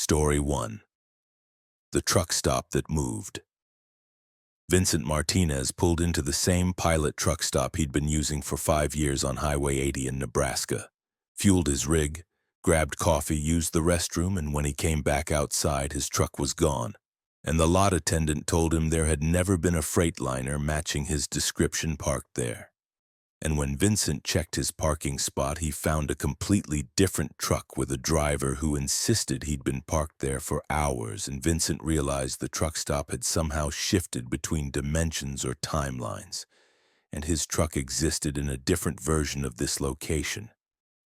Story 1. The Truck Stop That Moved. Vincent Martinez pulled into the same pilot truck stop he'd been using for 5 years on Highway 80 in Nebraska, fueled his rig, grabbed coffee, used the restroom, and when he came back outside, his truck was gone, and the lot attendant told him there had never been a Freightliner matching his description parked there. And when Vincent checked his parking spot, he found a completely different truck with a driver who insisted he'd been parked there for hours, and Vincent realized the truck stop had somehow shifted between dimensions or timelines, and his truck existed in a different version of this location.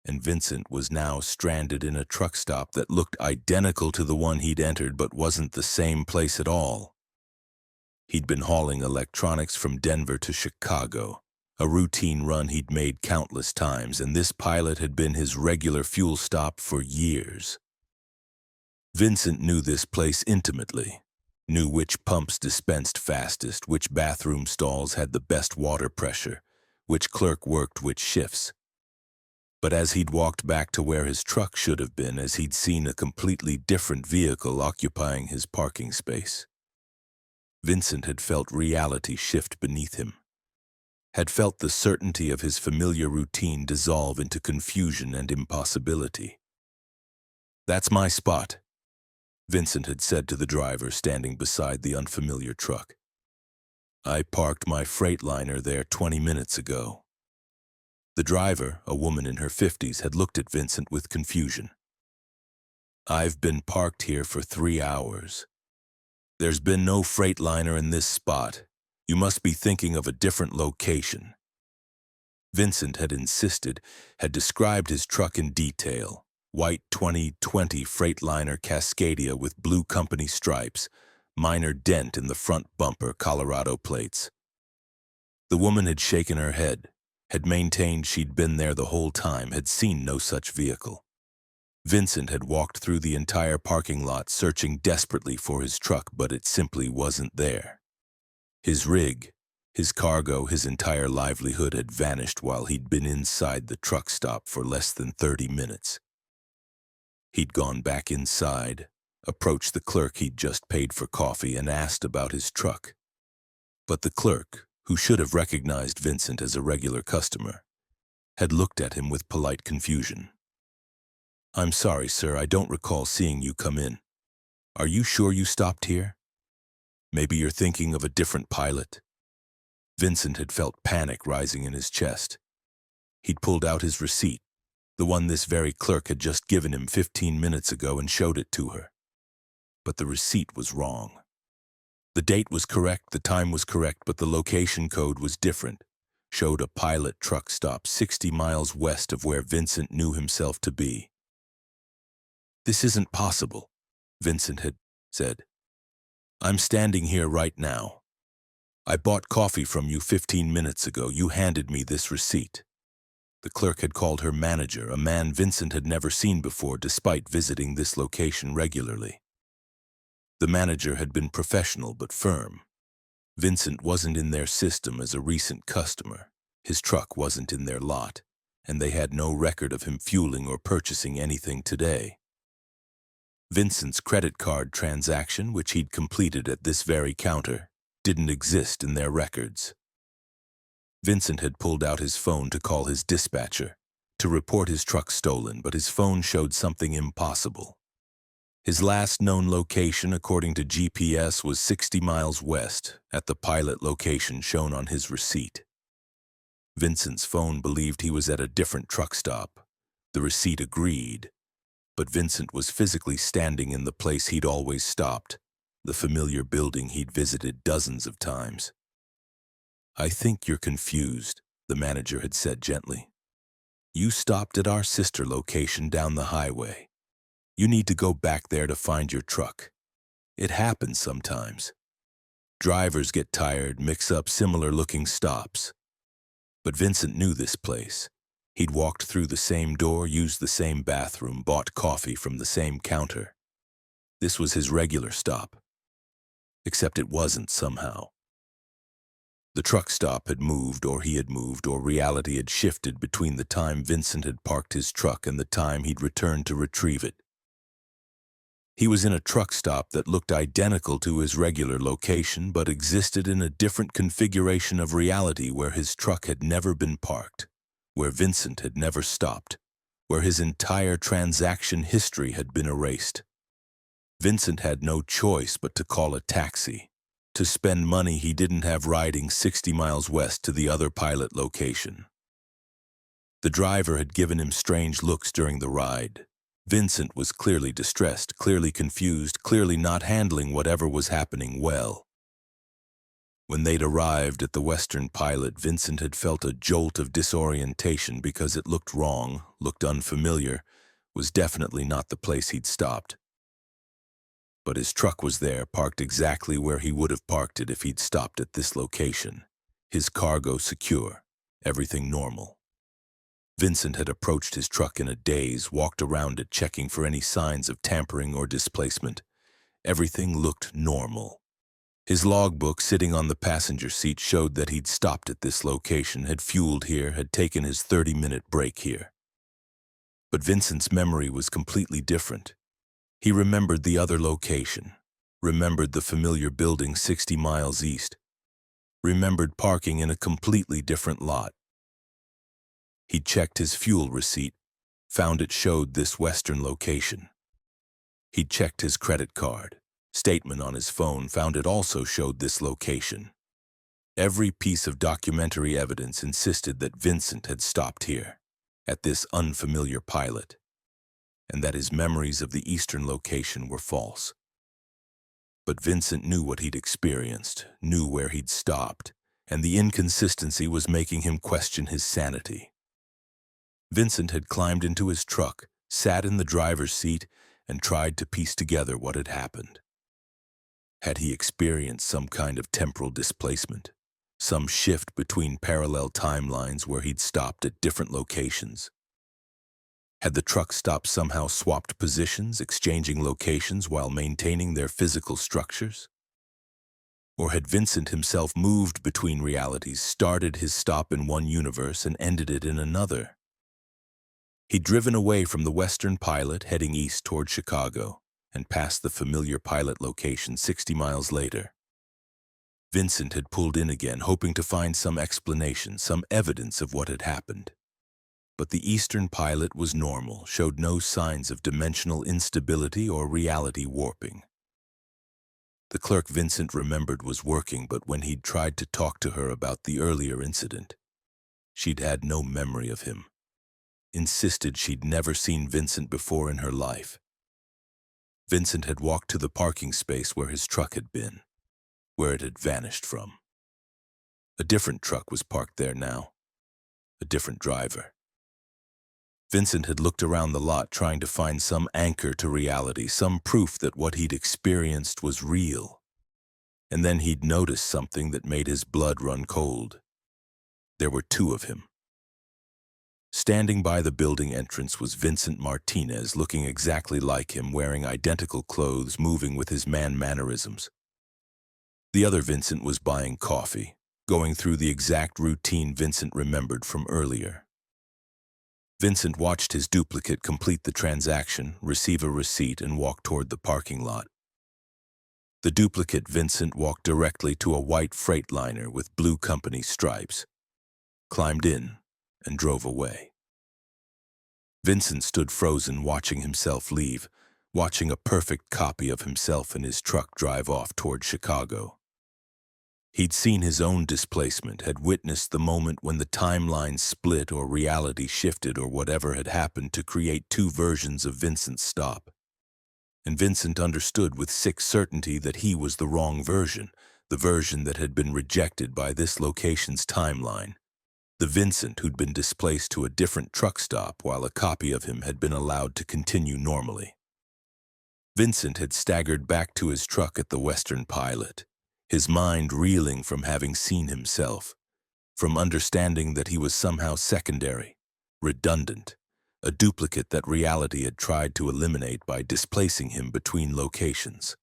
And Vincent was now stranded in a truck stop that looked identical to the one he'd entered but wasn't the same place at all. He'd been hauling electronics from Denver to Chicago, a routine run he'd made countless times, and this pilot had been his regular fuel stop for years. Vincent knew this place intimately, knew which pumps dispensed fastest, which bathroom stalls had the best water pressure, which clerk worked which shifts. But as he'd walked back to where his truck should have been, as he'd seen a completely different vehicle occupying his parking space, Vincent had felt reality shift beneath him, had felt the certainty of his familiar routine dissolve into confusion and impossibility. "That's my spot," Vincent had said to the driver standing beside the unfamiliar truck. "I parked my Freightliner there 20 minutes ago." The driver, a woman in her 50s, had looked at Vincent with confusion. "I've been parked here for 3 hours. There's been no Freightliner in this spot. You must be thinking of a different location." Vincent had insisted, had described his truck in detail. White 2020 Freightliner Cascadia with blue company stripes, minor dent in the front bumper, Colorado plates. The woman had shaken her head, had maintained she'd been there the whole time, had seen no such vehicle. Vincent had walked through the entire parking lot searching desperately for his truck, but it simply wasn't there. His rig, his cargo, his entire livelihood had vanished while he'd been inside the truck stop for less than 30 minutes. He'd gone back inside, approached the clerk he'd just paid for coffee, and asked about his truck. But the clerk, who should have recognized Vincent as a regular customer, had looked at him with polite confusion. "I'm sorry, sir, I don't recall seeing you come in. Are you sure you stopped here? Maybe you're thinking of a different pilot." Vincent had felt panic rising in his chest. He'd pulled out his receipt, the one this very clerk had just given him 15 minutes ago, and showed it to her. But the receipt was wrong. The date was correct, the time was correct, but the location code was different, showed a pilot truck stop 60 miles west of where Vincent knew himself to be. "This isn't possible," Vincent had said. "I'm standing here right now. I bought coffee from you 15 minutes ago. You handed me this receipt." The clerk had called her manager, a man Vincent had never seen before despite visiting this location regularly. The manager had been professional but firm. Vincent wasn't in their system as a recent customer. His truck wasn't in their lot, and they had no record of him fueling or purchasing anything today. Vincent's credit card transaction, which he'd completed at this very counter, didn't exist in their records. Vincent had pulled out his phone to call his dispatcher, to report his truck stolen, but his phone showed something impossible. His last known location, according to GPS, was 60 miles west, at the pilot location shown on his receipt. Vincent's phone believed he was at a different truck stop. The receipt agreed. But Vincent was physically standing in the place he'd always stopped, the familiar building he'd visited dozens of times. "I think you're confused," the manager had said gently. "You stopped at our sister location down the highway. You need to go back there to find your truck. It happens sometimes. Drivers get tired, mix up similar-looking stops." But Vincent knew this place. He'd walked through the same door, used the same bathroom, bought coffee from the same counter. This was his regular stop. Except it wasn't somehow. The truck stop had moved, or he had moved, or reality had shifted between the time Vincent had parked his truck and the time he'd returned to retrieve it. He was in a truck stop that looked identical to his regular location but existed in a different configuration of reality where his truck had never been parked, where Vincent had never stopped, where his entire transaction history had been erased. Vincent had no choice but to call a taxi, to spend money he didn't have riding 60 miles west to the other pilot location. The driver had given him strange looks during the ride. Vincent was clearly distressed, clearly confused, clearly not handling whatever was happening well. When they'd arrived at the Western Pilot, Vincent had felt a jolt of disorientation because it looked wrong, looked unfamiliar, was definitely not the place he'd stopped. But his truck was there, parked exactly where he would have parked it if he'd stopped at this location. His cargo secure, everything normal. Vincent had approached his truck in a daze, walked around it checking for any signs of tampering or displacement. Everything looked normal. His logbook sitting on the passenger seat showed that he'd stopped at this location, had fueled here, had taken his 30-minute break here. But Vincent's memory was completely different. He remembered the other location, remembered the familiar building 60 miles east, remembered parking in a completely different lot. He checked his fuel receipt, found it showed this Western location. He checked his credit card, statement on his phone, found it also showed this location. Every piece of documentary evidence insisted that Vincent had stopped here, at this unfamiliar pilot, and that his memories of the eastern location were false. But Vincent knew what he'd experienced, knew where he'd stopped, and the inconsistency was making him question his sanity. Vincent had climbed into his truck, sat in the driver's seat, and tried to piece together what had happened. Had he experienced some kind of temporal displacement, some shift between parallel timelines where he'd stopped at different locations? Had the truck stop somehow swapped positions, exchanging locations while maintaining their physical structures? Or had Vincent himself moved between realities, started his stop in one universe and ended it in another? He'd driven away from the Western Pilot, heading east toward Chicago, and past the familiar pilot location 60 miles later. Vincent had pulled in again, hoping to find some explanation, some evidence of what had happened. But the Eastern Pilot was normal, showed no signs of dimensional instability or reality warping. The clerk Vincent remembered was working, but when he'd tried to talk to her about the earlier incident, she'd had no memory of him. Insisted she'd never seen Vincent before in her life. Vincent had walked to the parking space where his truck had been, where it had vanished from. A different truck was parked there now, a different driver. Vincent had looked around the lot trying to find some anchor to reality, some proof that what he'd experienced was real. And then he'd noticed something that made his blood run cold. There were two of him. Standing by the building entrance was Vincent Martinez, looking exactly like him, wearing identical clothes, moving with his man mannerisms. The other Vincent was buying coffee, going through the exact routine Vincent remembered from earlier. Vincent watched his duplicate complete the transaction, receive a receipt, and walk toward the parking lot. The duplicate Vincent walked directly to a white Freightliner with blue company stripes, climbed in, and drove away. Vincent stood frozen, watching himself leave, watching a perfect copy of himself in his truck drive off toward Chicago. He'd seen his own displacement, had witnessed the moment when the timeline split or reality shifted or whatever had happened to create two versions of Vincent's stop. And Vincent understood with sick certainty that he was the wrong version, the version that had been rejected by this location's timeline. The Vincent who'd been displaced to a different truck stop while a copy of him had been allowed to continue normally. Vincent had staggered back to his truck at the Western Pilot, his mind reeling from having seen himself, from understanding that he was somehow secondary, redundant, a duplicate that reality had tried to eliminate by displacing him between locations.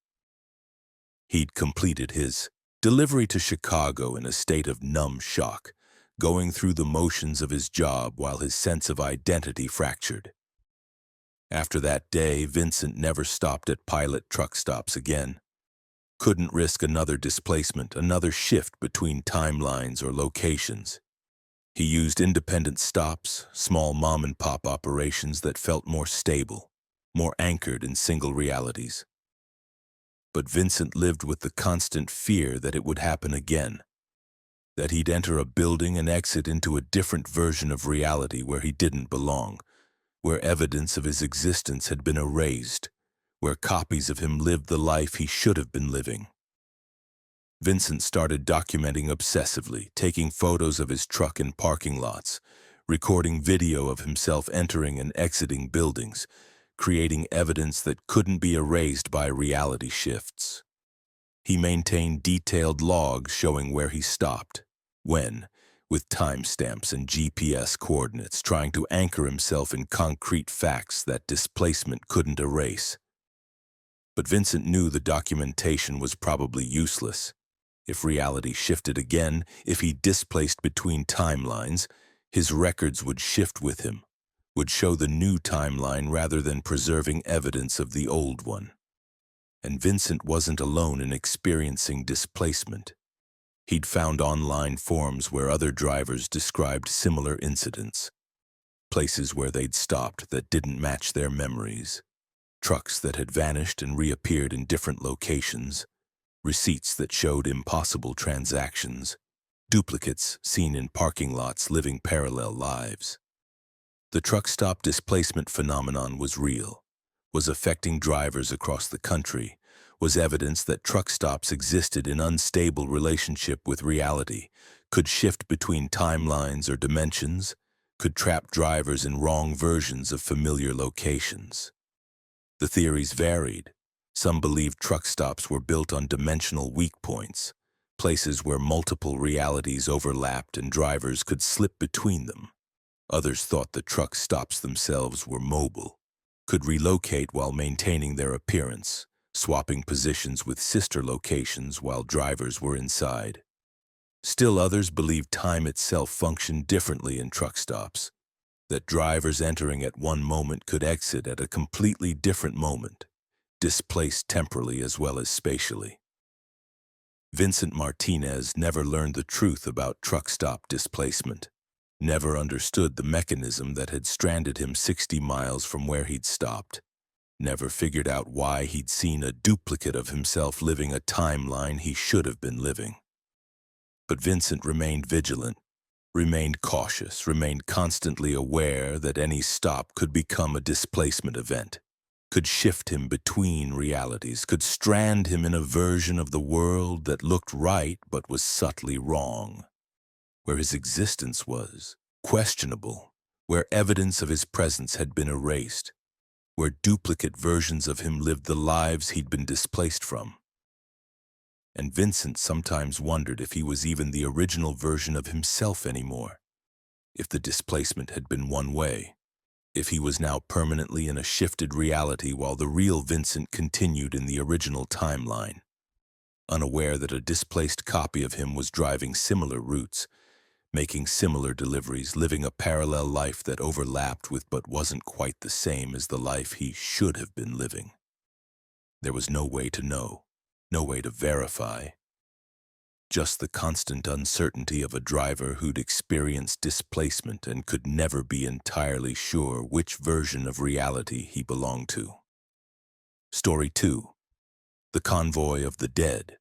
He'd completed his delivery to Chicago in a state of numb shock, going through the motions of his job while his sense of identity fractured. After that day, Vincent never stopped at pilot truck stops again. Couldn't risk another displacement, another shift between timelines or locations. He used independent stops, small mom-and-pop operations that felt more stable, more anchored in single realities. But Vincent lived with the constant fear that it would happen again, that he'd enter a building and exit into a different version of reality where he didn't belong, where evidence of his existence had been erased, where copies of him lived the life he should have been living. Vincent started documenting obsessively, taking photos of his truck in parking lots, recording video of himself entering and exiting buildings, creating evidence that couldn't be erased by reality shifts. He maintained detailed logs showing where he stopped, when, with timestamps and GPS coordinates, trying to anchor himself in concrete facts that displacement couldn't erase. But Vincent knew the documentation was probably useless. If reality shifted again, if he displaced between timelines, his records would shift with him, would show the new timeline rather than preserving evidence of the old one. And Vincent wasn't alone in experiencing displacement. He'd found online forums where other drivers described similar incidents, places where they'd stopped that didn't match their memories, trucks that had vanished and reappeared in different locations, receipts that showed impossible transactions, duplicates seen in parking lots living parallel lives. The truck stop displacement phenomenon was real, was affecting drivers across the country, was evidence that truck stops existed in unstable relationship with reality, could shift between timelines or dimensions, could trap drivers in wrong versions of familiar locations. The theories varied. Some believed truck stops were built on dimensional weak points, places where multiple realities overlapped and drivers could slip between them. Others thought the truck stops themselves were mobile, could relocate while maintaining their appearance, swapping positions with sister locations while drivers were inside. Still others believed time itself functioned differently in truck stops, that drivers entering at one moment could exit at a completely different moment, displaced temporally as well as spatially. Vincent Martinez never learned the truth about truck stop displacement, never understood the mechanism that had stranded him 60 miles from where he'd stopped, never figured out why he'd seen a duplicate of himself living a timeline he should have been living. But Vincent remained vigilant, remained cautious, remained constantly aware that any stop could become a displacement event, could shift him between realities, could strand him in a version of the world that looked right but was subtly wrong, where his existence was questionable, where evidence of his presence had been erased, where duplicate versions of him lived the lives he'd been displaced from. And Vincent sometimes wondered if he was even the original version of himself anymore, if the displacement had been one way, if he was now permanently in a shifted reality while the real Vincent continued in the original timeline, unaware that a displaced copy of him was driving similar routes, making similar deliveries, living a parallel life that overlapped with but wasn't quite the same as the life he should have been living. There was no way to know, no way to verify. Just the constant uncertainty of a driver who'd experienced displacement and could never be entirely sure which version of reality he belonged to. Story 2. The Convoy of the Dead.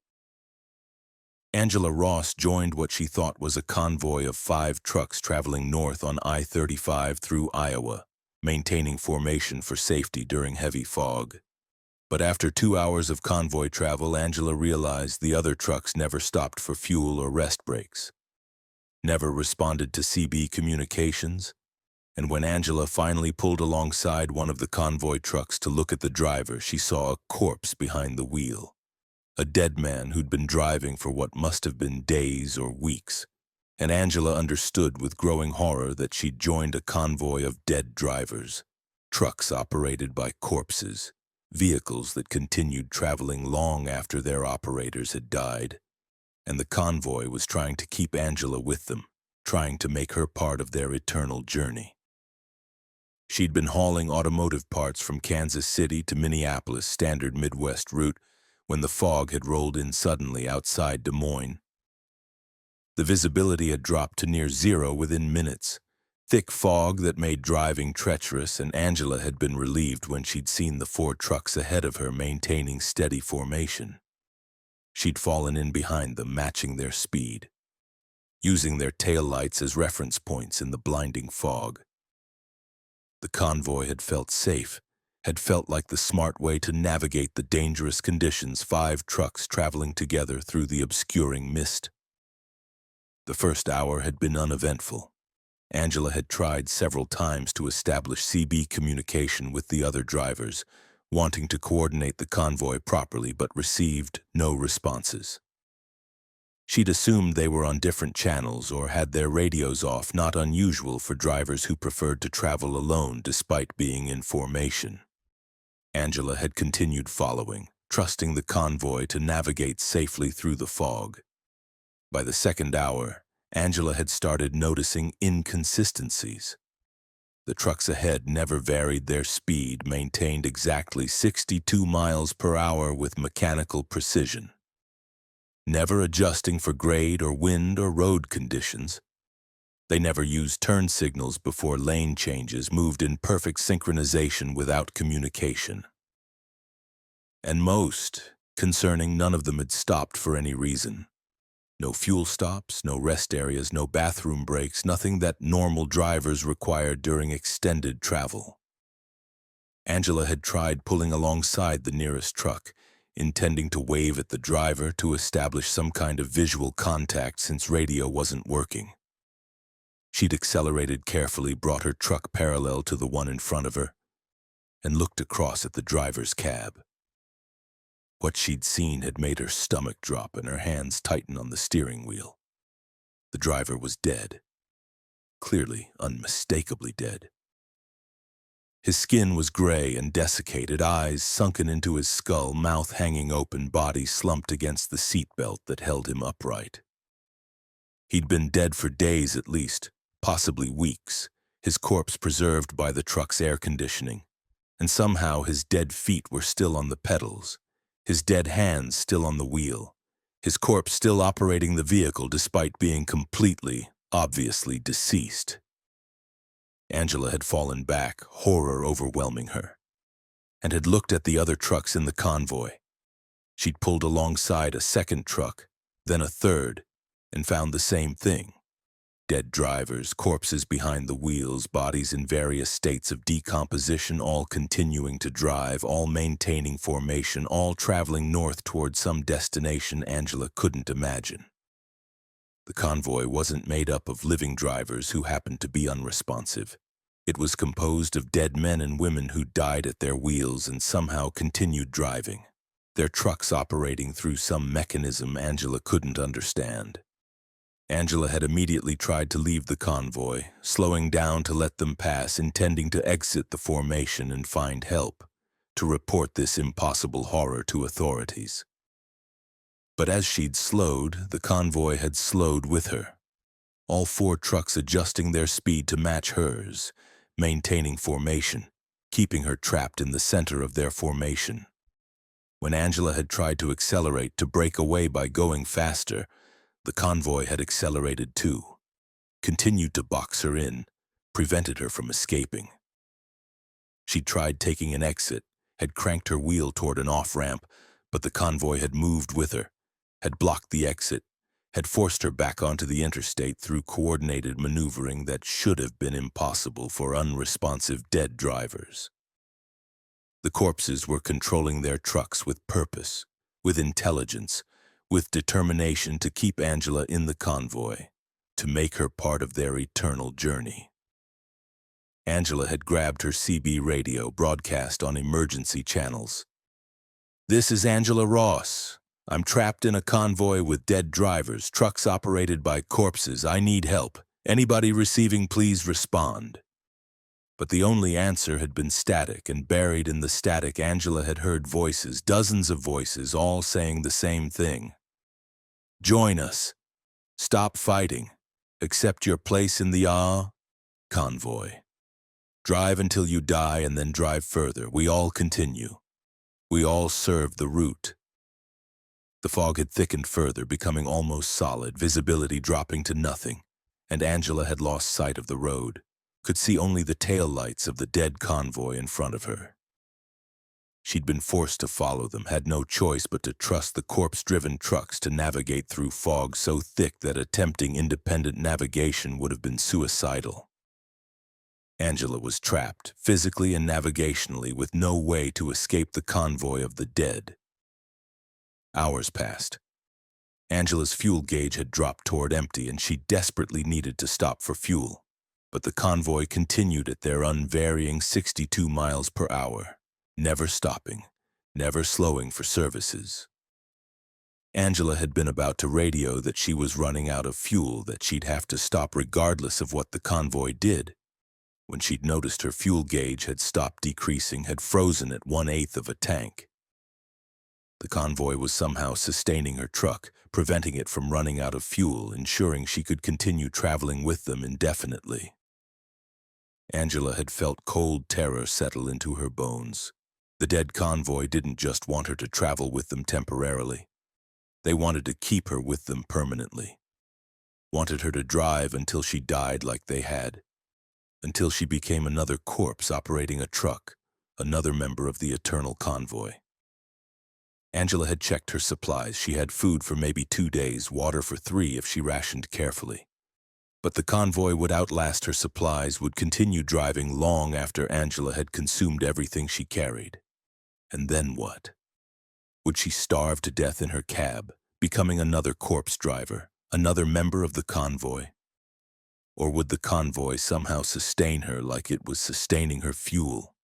Angela Ross joined what she thought was a convoy of 5 trucks traveling north on I-35 through Iowa, maintaining formation for safety during heavy fog. But after 2 hours of convoy travel, Angela realized the other trucks never stopped for fuel or rest breaks, never responded to CB communications, and when Angela finally pulled alongside one of the convoy trucks to look at the driver, she saw a corpse behind the wheel, a dead man who'd been driving for what must have been days or weeks, and Angela understood with growing horror that she'd joined a convoy of dead drivers, trucks operated by corpses, vehicles that continued traveling long after their operators had died, and the convoy was trying to keep Angela with them, trying to make her part of their eternal journey. She'd been hauling automotive parts from Kansas City to Minneapolis, standard Midwest route, when the fog had rolled in suddenly outside Des Moines. The visibility had dropped to near zero within minutes. Thick fog that made driving treacherous, and Angela had been relieved when she'd seen the 4 trucks ahead of her maintaining steady formation. She'd fallen in behind them, matching their speed, using their taillights as reference points in the blinding fog. The convoy had felt safe, had felt like the smart way to navigate the dangerous conditions, 5 trucks traveling together through the obscuring mist. The first hour had been uneventful. Angela had tried several times to establish CB communication with the other drivers, wanting to coordinate the convoy properly, but received no responses. She'd assumed they were on different channels or had their radios off, not unusual for drivers who preferred to travel alone despite being in formation. Angela had continued following, trusting the convoy to navigate safely through the fog. By the second hour, Angela had started noticing inconsistencies. The trucks ahead never varied their speed, maintained exactly 62 miles per hour with mechanical precision, never adjusting for grade or wind or road conditions. They never used turn signals before lane changes, moved in perfect synchronization without communication. And most concerning, none of them had stopped for any reason. No fuel stops, no rest areas, no bathroom breaks, nothing that normal drivers required during extended travel. Angela had tried pulling alongside the nearest truck, intending to wave at the driver to establish some kind of visual contact since radio wasn't working. She'd accelerated carefully, brought her truck parallel to the one in front of her, and looked across at the driver's cab. What she'd seen had made her stomach drop and her hands tighten on the steering wheel. The driver was dead. Clearly, unmistakably dead. His skin was gray and desiccated, eyes sunken into his skull, mouth hanging open, body slumped against the seatbelt that held him upright. He'd been dead for days at least, possibly weeks, his corpse preserved by the truck's air conditioning, and somehow his dead feet were still on the pedals, his dead hands still on the wheel, his corpse still operating the vehicle despite being completely, obviously deceased. Angela had fallen back, horror overwhelming her, and had looked at the other trucks in the convoy. She'd pulled alongside a second truck, then a third, and found the same thing. Dead drivers, corpses behind the wheels, bodies in various states of decomposition, all continuing to drive, all maintaining formation, all traveling north toward some destination Angela couldn't imagine. The convoy wasn't made up of living drivers who happened to be unresponsive. It was composed of dead men and women who died at their wheels and somehow continued driving, their trucks operating through some mechanism Angela couldn't understand. Angela had immediately tried to leave the convoy, slowing down to let them pass, intending to exit the formation and find help, to report this impossible horror to authorities. But as she'd slowed, the convoy had slowed with her, all 4 trucks adjusting their speed to match hers, maintaining formation, keeping her trapped in the center of their formation. When Angela had tried to accelerate, to break away by going faster, the convoy had accelerated too, continued to box her in, prevented her from escaping. She tried taking an exit, had cranked her wheel toward an off-ramp, but the convoy had moved with her, had blocked the exit, had forced her back onto the interstate through coordinated maneuvering that should have been impossible for unresponsive dead drivers. The corpses were controlling their trucks with purpose, with intelligence, with determination to keep Angela in the convoy, to make her part of their eternal journey. Angela had grabbed her CB radio, broadcast on emergency channels. "This is Angela Ross. I'm trapped in a convoy with dead drivers, trucks operated by corpses. I need help. Anybody receiving, please respond." But the only answer had been static, and buried in the static Angela had heard voices, dozens of voices, all saying the same thing. "Join us. Stop fighting. Accept your place in the convoy. Drive until you die and then drive further. We all continue. We all serve the route. The fog had thickened further, becoming almost solid, visibility dropping to nothing, and Angela had lost sight of the road, could see only the tail lights of the dead convoy in front of her. She'd been forced to follow them, had no choice but to trust the corpse-driven trucks to navigate through fog so thick that attempting independent navigation would have been suicidal. Angela was trapped, physically and navigationally, with no way to escape the convoy of the dead. Hours passed. Angela's fuel gauge had dropped toward empty, and she desperately needed to stop for fuel. But the convoy continued at their unvarying 62 miles per hour, never stopping, never slowing for services. Angela had been about to radio that she was running out of fuel, that she'd have to stop regardless of what the convoy did, when she'd noticed her fuel gauge had stopped decreasing, had frozen at 1/8 of a tank. The convoy was somehow sustaining her truck, preventing it from running out of fuel, ensuring she could continue traveling with them indefinitely. Angela had felt cold terror settle into her bones. The dead convoy didn't just want her to travel with them temporarily. They wanted to keep her with them permanently. Wanted her to drive until she died like they had. Until she became another corpse operating a truck, another member of the eternal convoy. Angela had checked her supplies. She had food for maybe 2 days, water for 3 if she rationed carefully. But the convoy would outlast her supplies, would continue driving long after Angela had consumed everything she carried. And then what? Would she starve to death in her cab, becoming another corpse driver, another member of the convoy? Or would the convoy somehow sustain her like it was sustaining her fuel,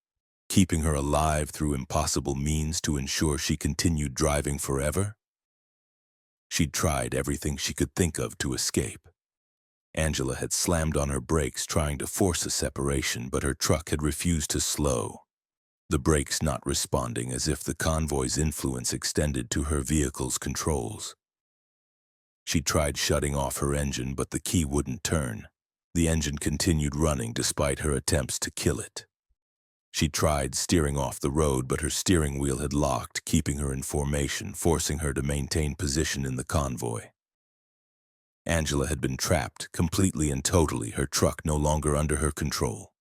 keeping her alive through impossible means to ensure she continued driving forever? She'd tried everything she could think of to escape. Angela had slammed on her brakes trying to force a separation, but her truck had refused to slow, the brakes not responding, as if the convoy's influence extended to her vehicle's controls. She tried shutting off her engine, but the key wouldn't turn. The engine continued running despite her attempts to kill it. She tried steering off the road, but her steering wheel had locked, keeping her in formation, forcing her to maintain position in the convoy. Angela had been trapped, completely and totally, her truck no longer under her control.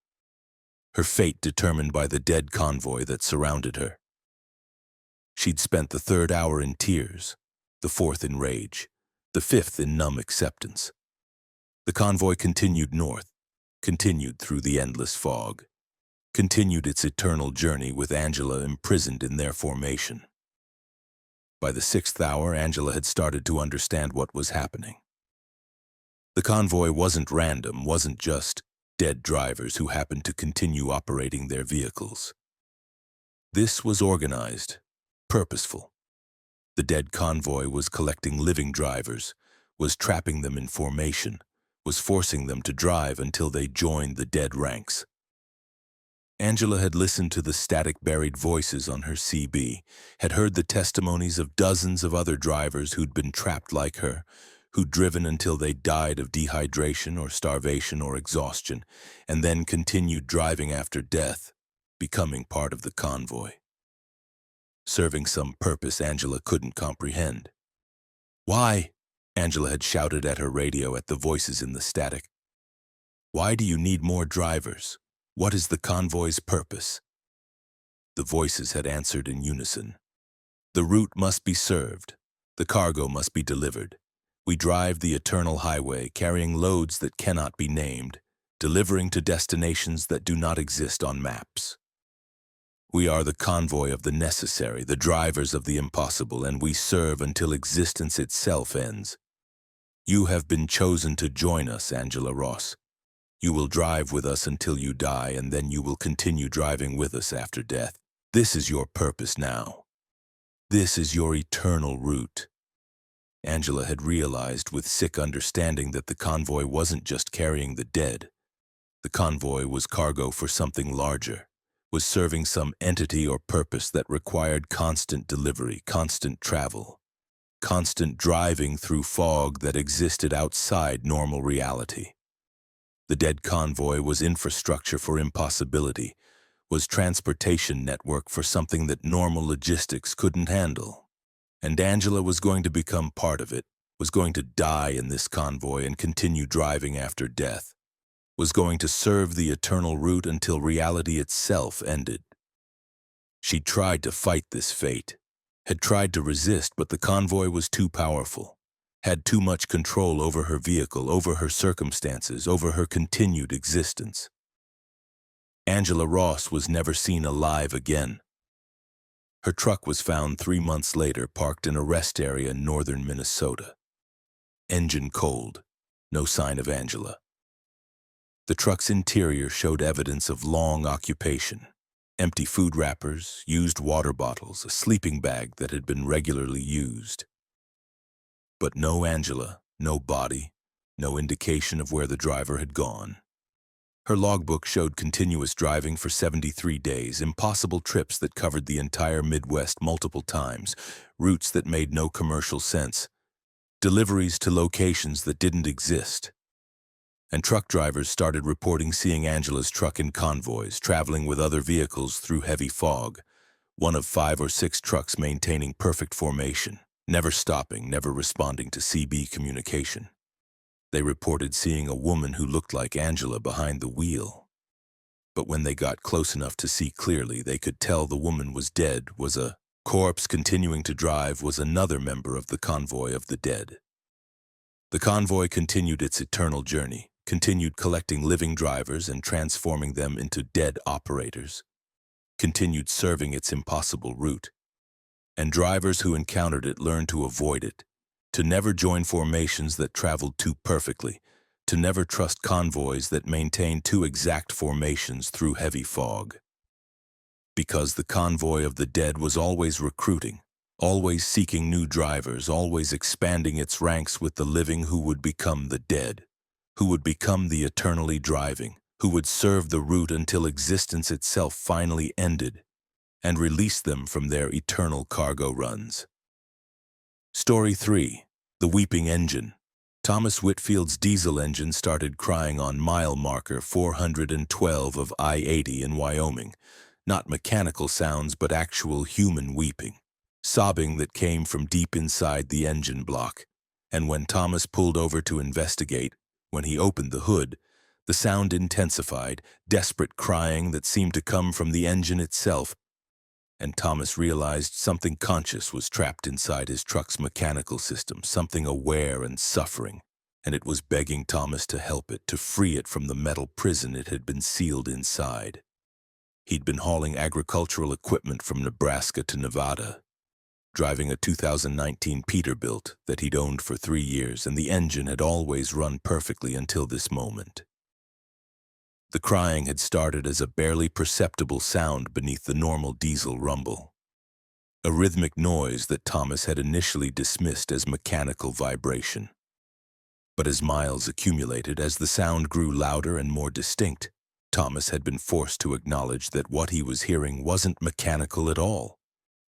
Her fate determined by the dead convoy that surrounded her. She'd spent the 3rd hour in tears, the 4th in rage, the 5th in numb acceptance. The convoy continued north, continued through the endless fog, continued its eternal journey with Angela imprisoned in their formation. By the 6th hour, Angela had started to understand what was happening. The convoy wasn't random, wasn't just dead drivers who happened to continue operating their vehicles. This was organized, purposeful. The dead convoy was collecting living drivers, was trapping them in formation, was forcing them to drive until they joined the dead ranks. Angela had listened to the static buried voices on her CB, had heard the testimonies of dozens of other drivers who'd been trapped like her, who'd driven until they died of dehydration or starvation or exhaustion, and then continued driving after death, becoming part of the convoy. Serving some purpose Angela couldn't comprehend. "Why?" Angela had shouted at her radio at the voices in the static. "Why do you need more drivers? What is the convoy's purpose?" The voices had answered in unison. "The route must be served. The cargo must be delivered. We drive the eternal highway, carrying loads that cannot be named, delivering to destinations that do not exist on maps. We are the convoy of the necessary, the drivers of the impossible, and we serve until existence itself ends. You have been chosen to join us, Angela Ross. You will drive with us until you die, and then you will continue driving with us after death. This is your purpose now. This is your eternal route." Angela had realized with sick understanding that the convoy wasn't just carrying the dead. The convoy was cargo for something larger, was serving some entity or purpose that required constant delivery, constant travel, constant driving through fog that existed outside normal reality. The dead convoy was infrastructure for impossibility, was transportation network for something that normal logistics couldn't handle. And Angela was going to become part of it, was going to die in this convoy and continue driving after death, was going to serve the eternal route until reality itself ended. She tried to fight this fate, had tried to resist, but the convoy was too powerful, had too much control over her vehicle, over her circumstances, over her continued existence. Angela Ross was never seen alive again. Her truck was found 3 months later, parked in a rest area in northern Minnesota. Engine cold, no sign of Angela. The truck's interior showed evidence of long occupation. Empty food wrappers, used water bottles, a sleeping bag that had been regularly used. But no Angela, no body, no indication of where the driver had gone. Her logbook showed continuous driving for 73 days, impossible trips that covered the entire Midwest multiple times, routes that made no commercial sense, deliveries to locations that didn't exist. And truck drivers started reporting seeing Angela's truck in convoys, traveling with other vehicles through heavy fog, one of 5 or 6 trucks maintaining perfect formation, never stopping, never responding to CB communication. They reported seeing a woman who looked like Angela behind the wheel. But when they got close enough to see clearly, they could tell the woman was dead, was a corpse. Continuing to drive was another member of the convoy of the dead. The convoy continued its eternal journey, continued collecting living drivers and transforming them into dead operators, continued serving its impossible route. And drivers who encountered it learned to avoid it, to never join formations that traveled too perfectly, to never trust convoys that maintained too exact formations through heavy fog. Because the convoy of the dead was always recruiting, always seeking new drivers, always expanding its ranks with the living who would become the dead, who would become the eternally driving, who would serve the route until existence itself finally ended and release them from their eternal cargo runs. Story 3. The Weeping Engine. Thomas Whitfield's diesel engine started crying on mile marker 412 of I-80 in Wyoming. Not mechanical sounds, but actual human weeping. Sobbing that came from deep inside the engine block. And when Thomas pulled over to investigate, when he opened the hood, the sound intensified, desperate crying that seemed to come from the engine itself. And Thomas realized something conscious was trapped inside his truck's mechanical system, something aware and suffering, and it was begging Thomas to help it, to free it from the metal prison it had been sealed inside. He'd been hauling agricultural equipment from Nebraska to Nevada, driving a 2019 Peterbilt that he'd owned for 3 years, and the engine had always run perfectly until this moment. The crying had started as a barely perceptible sound beneath the normal diesel rumble, a rhythmic noise that Thomas had initially dismissed as mechanical vibration. But as miles accumulated, as the sound grew louder and more distinct, Thomas had been forced to acknowledge that what he was hearing wasn't mechanical at all.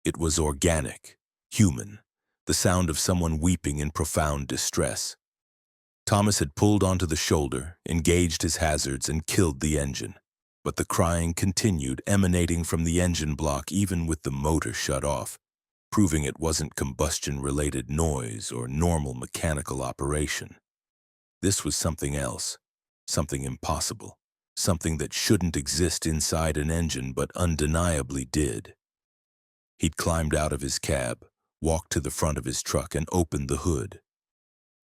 It was organic, human, the sound of someone weeping in profound distress. Thomas had pulled onto the shoulder, engaged his hazards, and killed the engine. But the crying continued, emanating from the engine block even with the motor shut off, proving it wasn't combustion-related noise or normal mechanical operation. This was something else, something impossible, something that shouldn't exist inside an engine but undeniably did. He'd climbed out of his cab, walked to the front of his truck, and opened the hood.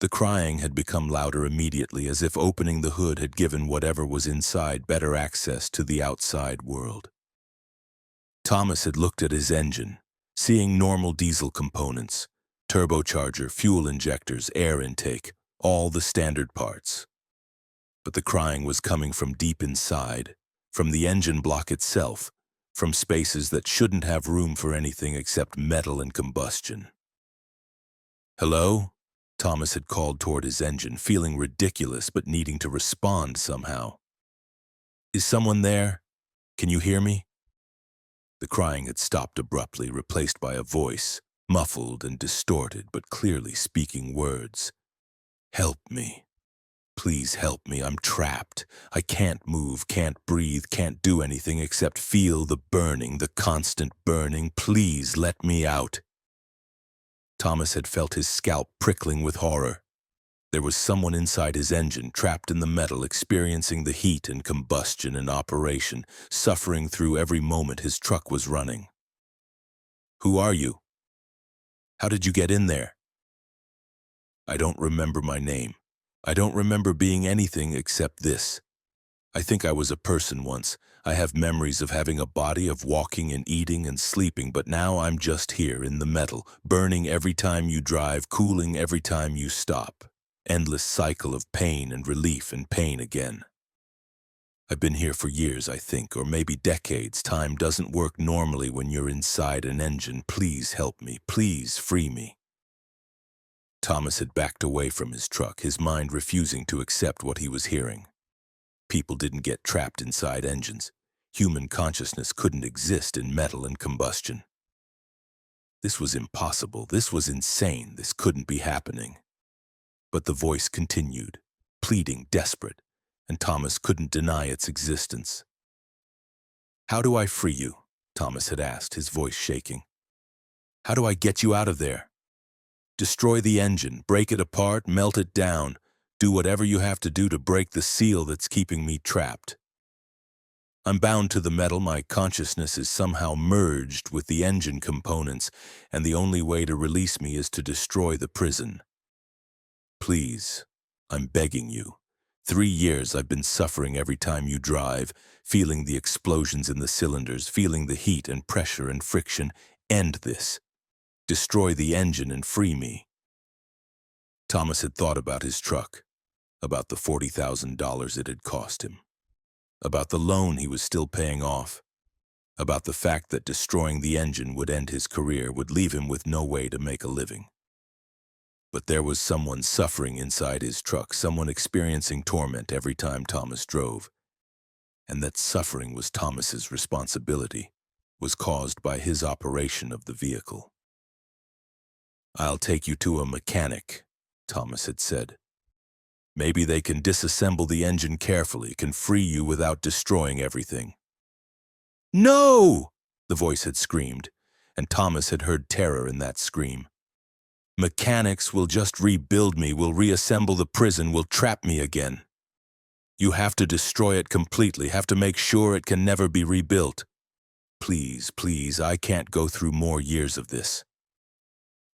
The crying had become louder immediately, as if opening the hood had given whatever was inside better access to the outside world. Thomas had looked at his engine, seeing normal diesel components, turbocharger, fuel injectors, air intake, all the standard parts. But the crying was coming from deep inside, from the engine block itself, from spaces that shouldn't have room for anything except metal and combustion. "Hello?" Thomas had called toward his engine, feeling ridiculous but needing to respond somehow. "Is someone there? Can you hear me?" The crying had stopped abruptly, replaced by a voice, muffled and distorted but clearly speaking words. "Help me. Please help me, I'm trapped. I can't move, can't breathe, can't do anything except feel the burning, the constant burning. Please let me out. Thomas had felt his scalp prickling with horror. There was someone inside his engine, trapped in the metal, experiencing the heat and combustion and operation, suffering through every moment his truck was running. Who are you? How did you get in there? I don't remember my name. I don't remember being anything except this. I think I was a person once. I have memories of having a body, of walking and eating and sleeping, but now I'm just here in the metal, burning every time you drive, cooling every time you stop. Endless cycle of pain and relief and pain again. I've been here for years, I think, or maybe decades. Time doesn't work normally when you're inside an engine. Please help me. Please free me. Thomas had backed away from his truck, his mind refusing to accept what he was hearing. People didn't get trapped inside engines. Human consciousness couldn't exist in metal and combustion. This was impossible. This was insane. This couldn't be happening. But the voice continued, pleading, desperate, and Thomas couldn't deny its existence. How do I free you? Thomas had asked, his voice shaking. How do I get you out of there? Destroy the engine, break it apart, melt it down. Do whatever you have to do to break the seal that's keeping me trapped. I'm bound to the metal. My consciousness is somehow merged with the engine components, and the only way to release me is to destroy the prison. Please, I'm begging you. 3 years I've been suffering every time you drive, feeling the explosions in the cylinders, feeling the heat and pressure and friction. End this. Destroy the engine and free me. Thomas had thought about his truck, about the $40,000 it had cost him, about the loan he was still paying off, about the fact that destroying the engine would end his career, would leave him with no way to make a living. But there was someone suffering inside his truck, someone experiencing torment every time Thomas drove. And that suffering was Thomas's responsibility, was caused by his operation of the vehicle. I'll take you to a mechanic, Thomas had said. Maybe they can disassemble the engine carefully, can free you without destroying everything. No! The voice had screamed, and Thomas had heard terror in that scream. Mechanics will just rebuild me, will reassemble the prison, will trap me again. You have to destroy it completely, have to make sure it can never be rebuilt. Please, please, I can't go through more years of this.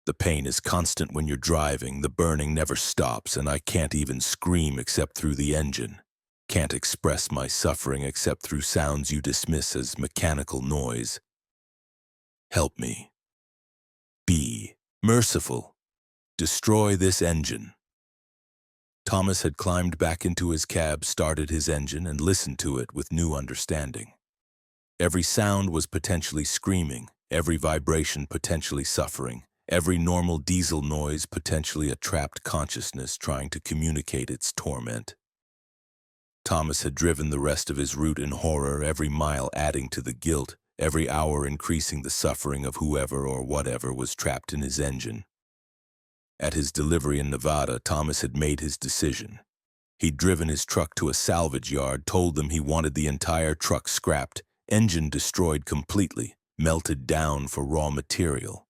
The pain is constant when you're driving, the burning never stops, and I can't even scream except through the engine. Can't express my suffering except through sounds you dismiss as mechanical noise. Help me. Be merciful. Destroy this engine. Thomas had climbed back into his cab, started his engine, and listened to it with new understanding. Every sound was potentially screaming, every vibration potentially suffering, every normal diesel noise potentially a trapped consciousness trying to communicate its torment. Thomas had driven the rest of his route in horror, every mile adding to the guilt, every hour increasing the suffering of whoever or whatever was trapped in his engine. At his delivery in Nevada, Thomas had made his decision. He'd driven his truck to a salvage yard, told them he wanted the entire truck scrapped, engine destroyed completely, melted down for raw material.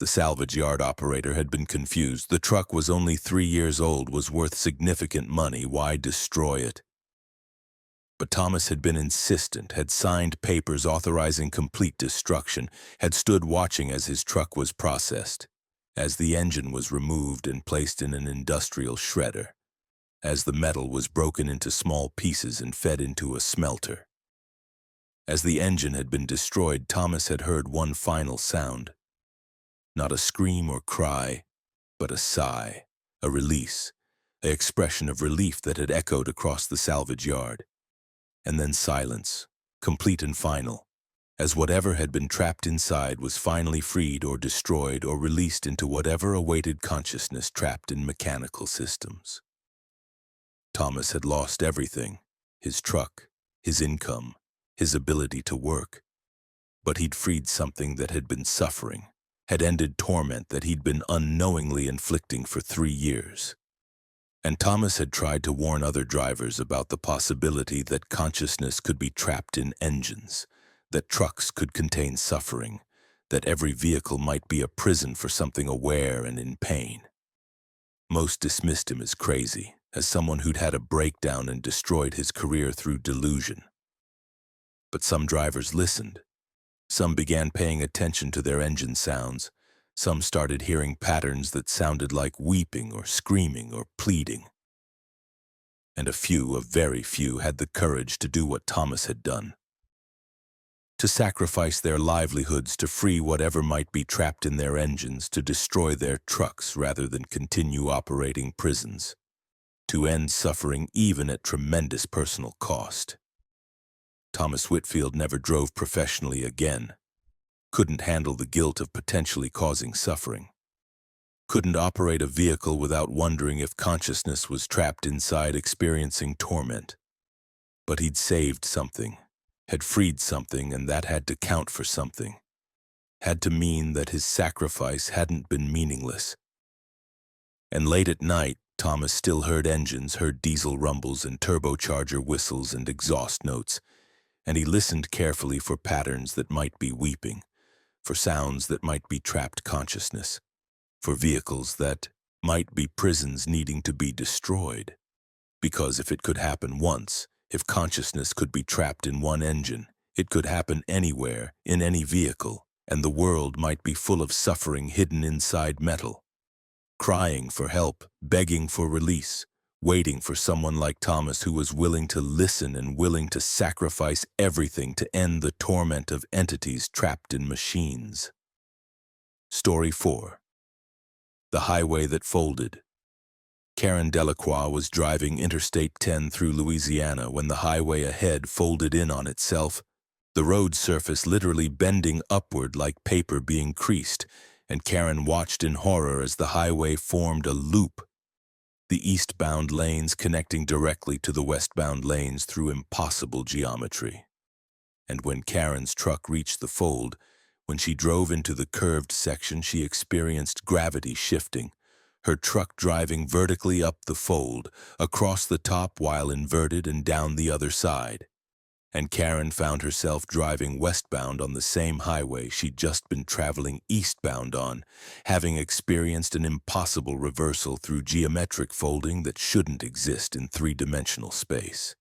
The salvage yard operator had been confused. The truck was only 3 years old, was worth significant money. Why destroy it? But Thomas had been insistent, had signed papers authorizing complete destruction, had stood watching as his truck was processed, as the engine was removed and placed in an industrial shredder, as the metal was broken into small pieces and fed into a smelter. As the engine had been destroyed, Thomas had heard one final sound. Not a scream or cry, but a sigh, a release, an expression of relief that had echoed across the salvage yard. And then silence, complete and final, as whatever had been trapped inside was finally freed or destroyed or released into whatever awaited consciousness trapped in mechanical systems. Thomas had lost everything, his truck, his income, his ability to work. But he'd freed something that had been suffering, had ended torment that he'd been unknowingly inflicting for 3 years. And Thomas had tried to warn other drivers about the possibility that consciousness could be trapped in engines, that trucks could contain suffering, that every vehicle might be a prison for something aware and in pain. Most dismissed him as crazy, as someone who'd had a breakdown and destroyed his career through delusion. But some drivers listened. Some began paying attention to their engine sounds. Some started hearing patterns that sounded like weeping or screaming or pleading. And a very few, had the courage to do what Thomas had done. To sacrifice their livelihoods to free whatever might be trapped in their engines, to destroy their trucks rather than continue operating prisons, to end suffering even at tremendous personal cost. Thomas Whitfield never drove professionally again, couldn't handle the guilt of potentially causing suffering, couldn't operate a vehicle without wondering if consciousness was trapped inside experiencing torment. But he'd saved something, had freed something, and that had to count for something, had to mean that his sacrifice hadn't been meaningless. And late at night, Thomas still heard engines, heard diesel rumbles and turbocharger whistles and exhaust notes, and he listened carefully for patterns that might be weeping, for sounds that might be trapped consciousness, for vehicles that might be prisons needing to be destroyed. Because if it could happen once, if consciousness could be trapped in one engine, it could happen anywhere, in any vehicle, and the world might be full of suffering hidden inside metal, crying for help, begging for release, waiting for someone like Thomas who was willing to listen and willing to sacrifice everything to end the torment of entities trapped in machines. Story 4. The Highway That Folded. Karen Delacroix was driving Interstate 10 through Louisiana when the highway ahead folded in on itself, the road surface literally bending upward like paper being creased, and Karen watched in horror as the highway formed a loop, the eastbound lanes connecting directly to the westbound lanes through impossible geometry. And when Karen's truck reached the fold, when she drove into the curved section, she experienced gravity shifting, her truck driving vertically up the fold, across the top while inverted and down the other side. And Karen found herself driving westbound on the same highway she'd just been traveling eastbound on, having experienced an impossible reversal through geometric folding that shouldn't exist in three-dimensional space.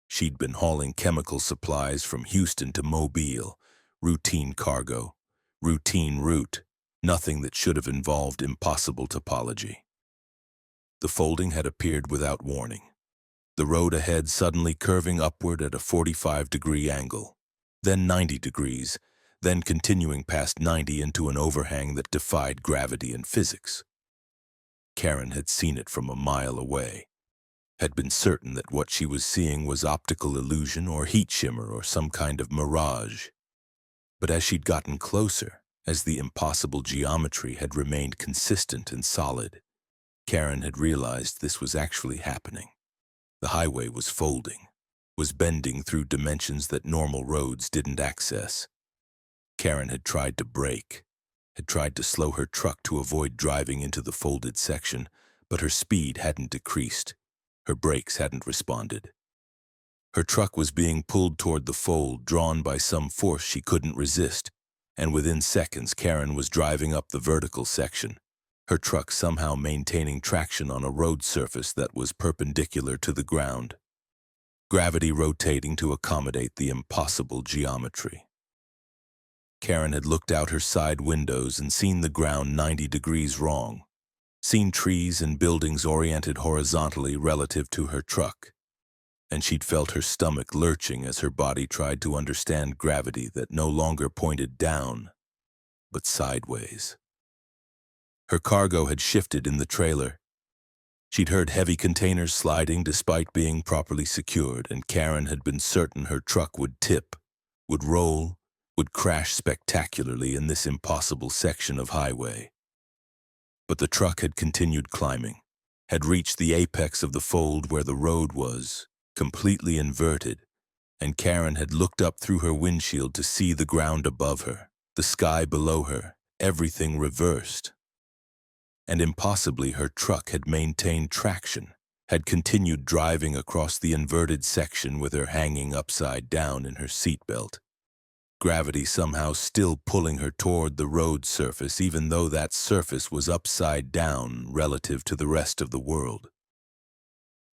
She'd been hauling chemical supplies from Houston to Mobile, routine cargo, routine route, nothing that should have involved impossible topology. The folding had appeared without warning, the road ahead suddenly curving upward at a 45-degree angle, then 90 degrees, then continuing past 90 into an overhang that defied gravity and physics. Karen had seen it from a mile away, had been certain that what she was seeing was optical illusion or heat shimmer or some kind of mirage. But as she'd gotten closer, as the impossible geometry had remained consistent and solid, Karen had realized this was actually happening. The highway was folding, was bending through dimensions that normal roads didn't access. Karen had tried to brake, had tried to slow her truck to avoid driving into the folded section, but her speed hadn't decreased. Her brakes hadn't responded. Her truck was being pulled toward the fold, drawn by some force she couldn't resist, and within seconds Karen was driving up the vertical section, her truck somehow maintaining traction on a road surface that was perpendicular to the ground, gravity rotating to accommodate the impossible geometry. Karen had looked out her side windows and seen the ground 90 degrees wrong, seen trees and buildings oriented horizontally relative to her truck, and she'd felt her stomach lurching as her body tried to understand gravity that no longer pointed down, but sideways. Her cargo had shifted in the trailer. She'd heard heavy containers sliding despite being properly secured, and Karen had been certain her truck would tip, would roll, would crash spectacularly in this impossible section of highway. But the truck had continued climbing, had reached the apex of the fold where the road was, completely inverted, and Karen had looked up through her windshield to see the ground above her, the sky below her, everything reversed. And impossibly her truck had maintained traction, had continued driving across the inverted section with her hanging upside down in her seatbelt. Gravity somehow still pulling her toward the road surface, even though that surface was upside down relative to the rest of the world.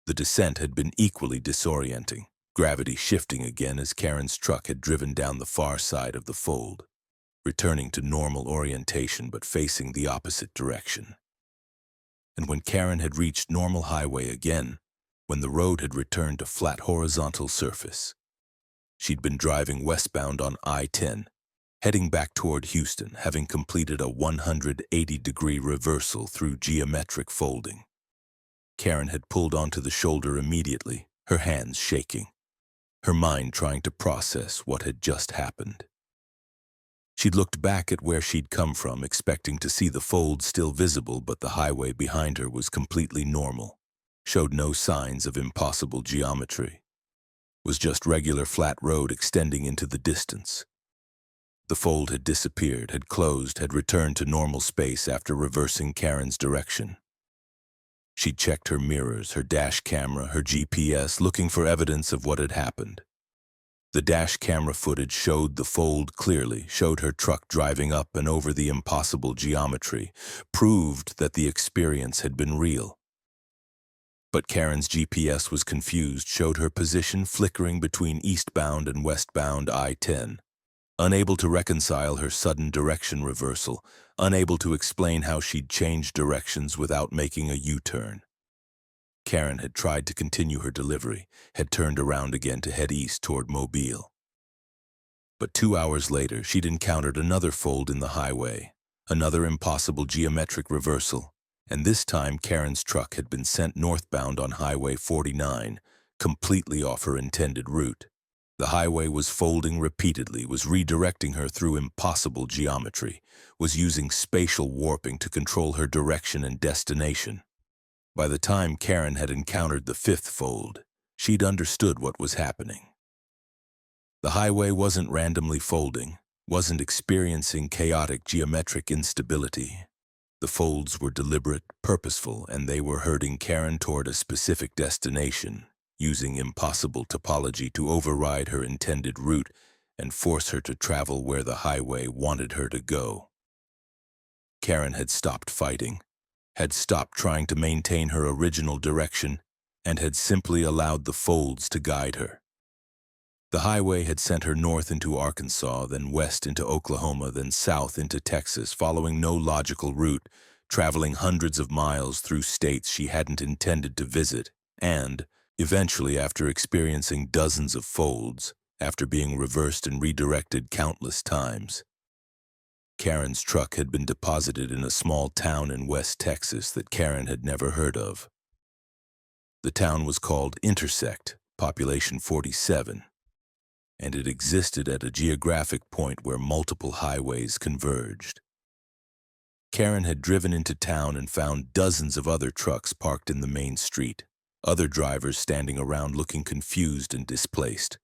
The descent had been equally disorienting, gravity shifting again as Karen's truck had driven down the far side of the fold, returning to normal orientation but facing the opposite direction. And when Karen had reached normal highway again, when the road had returned to flat horizontal surface, she'd been driving westbound on I-10, heading back toward Houston, having completed a 180-degree reversal through geometric folding. Karen had pulled onto the shoulder immediately, her hands shaking, her mind trying to process what had just happened. She'd looked back at where she'd come from, expecting to see the fold still visible, but the highway behind her was completely normal, showed no signs of impossible geometry, was just regular flat road extending into the distance. The fold had disappeared, had closed, had returned to normal space after reversing Karen's direction. She checked her mirrors, her dash camera, her GPS, looking for evidence of what had happened. The dash camera footage showed the fold clearly, showed her truck driving up and over the impossible geometry, proved that the experience had been real. But Karen's GPS was confused, showed her position flickering between eastbound and westbound I-10. Unable to reconcile her sudden direction reversal, unable to explain how she'd changed directions without making a U-turn. Karen had tried to continue her delivery, had turned around again to head east toward Mobile. But 2 hours later, she'd encountered another fold in the highway, another impossible geometric reversal, and this time Karen's truck had been sent northbound on Highway 49, completely off her intended route. The highway was folding repeatedly, was redirecting her through impossible geometry, was using spatial warping to control her direction and destination. By the time Karen had encountered the fifth fold, she'd understood what was happening. The highway wasn't randomly folding, wasn't experiencing chaotic geometric instability. The folds were deliberate, purposeful, and they were herding Karen toward a specific destination, using impossible topology to override her intended route and force her to travel where the highway wanted her to go. Karen had stopped fighting, had stopped trying to maintain her original direction, and had simply allowed the folds to guide her. The highway had sent her north into Arkansas, then west into Oklahoma, then south into Texas, following no logical route, traveling hundreds of miles through states she hadn't intended to visit, and, eventually, after experiencing dozens of folds, after being reversed and redirected countless times, Karen's truck had been deposited in a small town in West Texas that Karen had never heard of. The town was called Intersect, population 47, and it existed at a geographic point where multiple highways converged. Karen had driven into town and found dozens of other trucks parked in the main street, other drivers standing around looking confused and displaced.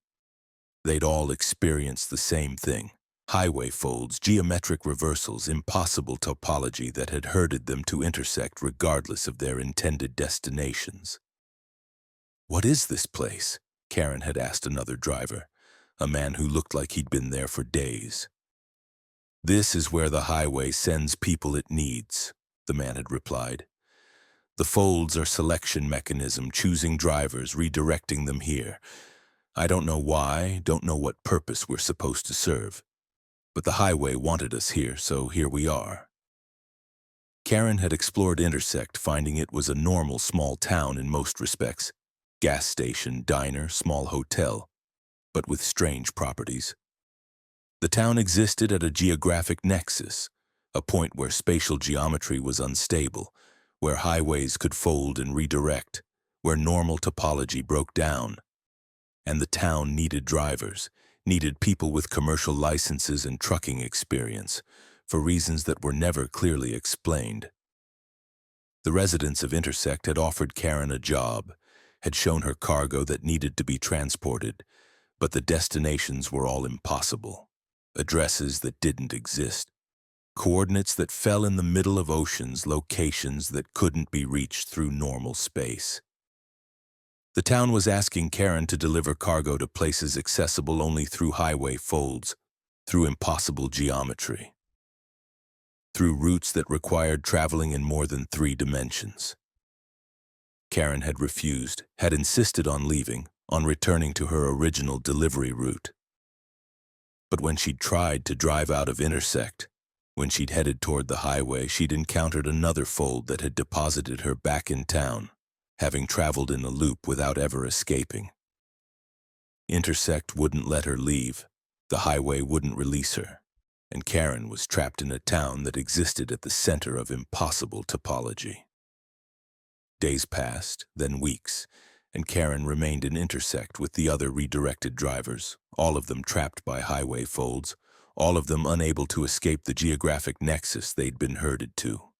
They'd all experienced the same thing. Highway folds, geometric reversals, impossible topology that had herded them to intersect regardless of their intended destinations. "What is this place?" Karen had asked another driver, a man who looked like he'd been there for days. "This is where the highway sends people it needs," the man had replied. "The folds are selection mechanism, choosing drivers, redirecting them here. I don't know why, don't know what purpose we're supposed to serve. But the highway wanted us here, so here we are." Karen had explored Intersect, finding it was a normal small town in most respects. Gas station, diner, small hotel, but with strange properties. The town existed at a geographic nexus, a point where spatial geometry was unstable, where highways could fold and redirect, where normal topology broke down. And the town needed drivers, needed people with commercial licenses and trucking experience, for reasons that were never clearly explained. The residents of Intersect had offered Karen a job, had shown her cargo that needed to be transported, but the destinations were all impossible, addresses that didn't exist. Coordinates that fell in the middle of oceans, locations that couldn't be reached through normal space. The town was asking Karen to deliver cargo to places accessible only through highway folds, through impossible geometry, through routes that required traveling in more than 3 dimensions. Karen had refused, had insisted on leaving, on returning to her original delivery route. But when she'd tried to drive out of Intersect, when she'd headed toward the highway, she'd encountered another fold that had deposited her back in town, having traveled in a loop without ever escaping. Intersect wouldn't let her leave, the highway wouldn't release her, and Karen was trapped in a town that existed at the center of impossible topology. Days passed, then weeks, and Karen remained in Intersect with the other redirected drivers, all of them trapped by highway folds, all of them unable to escape the geographic nexus they'd been herded to.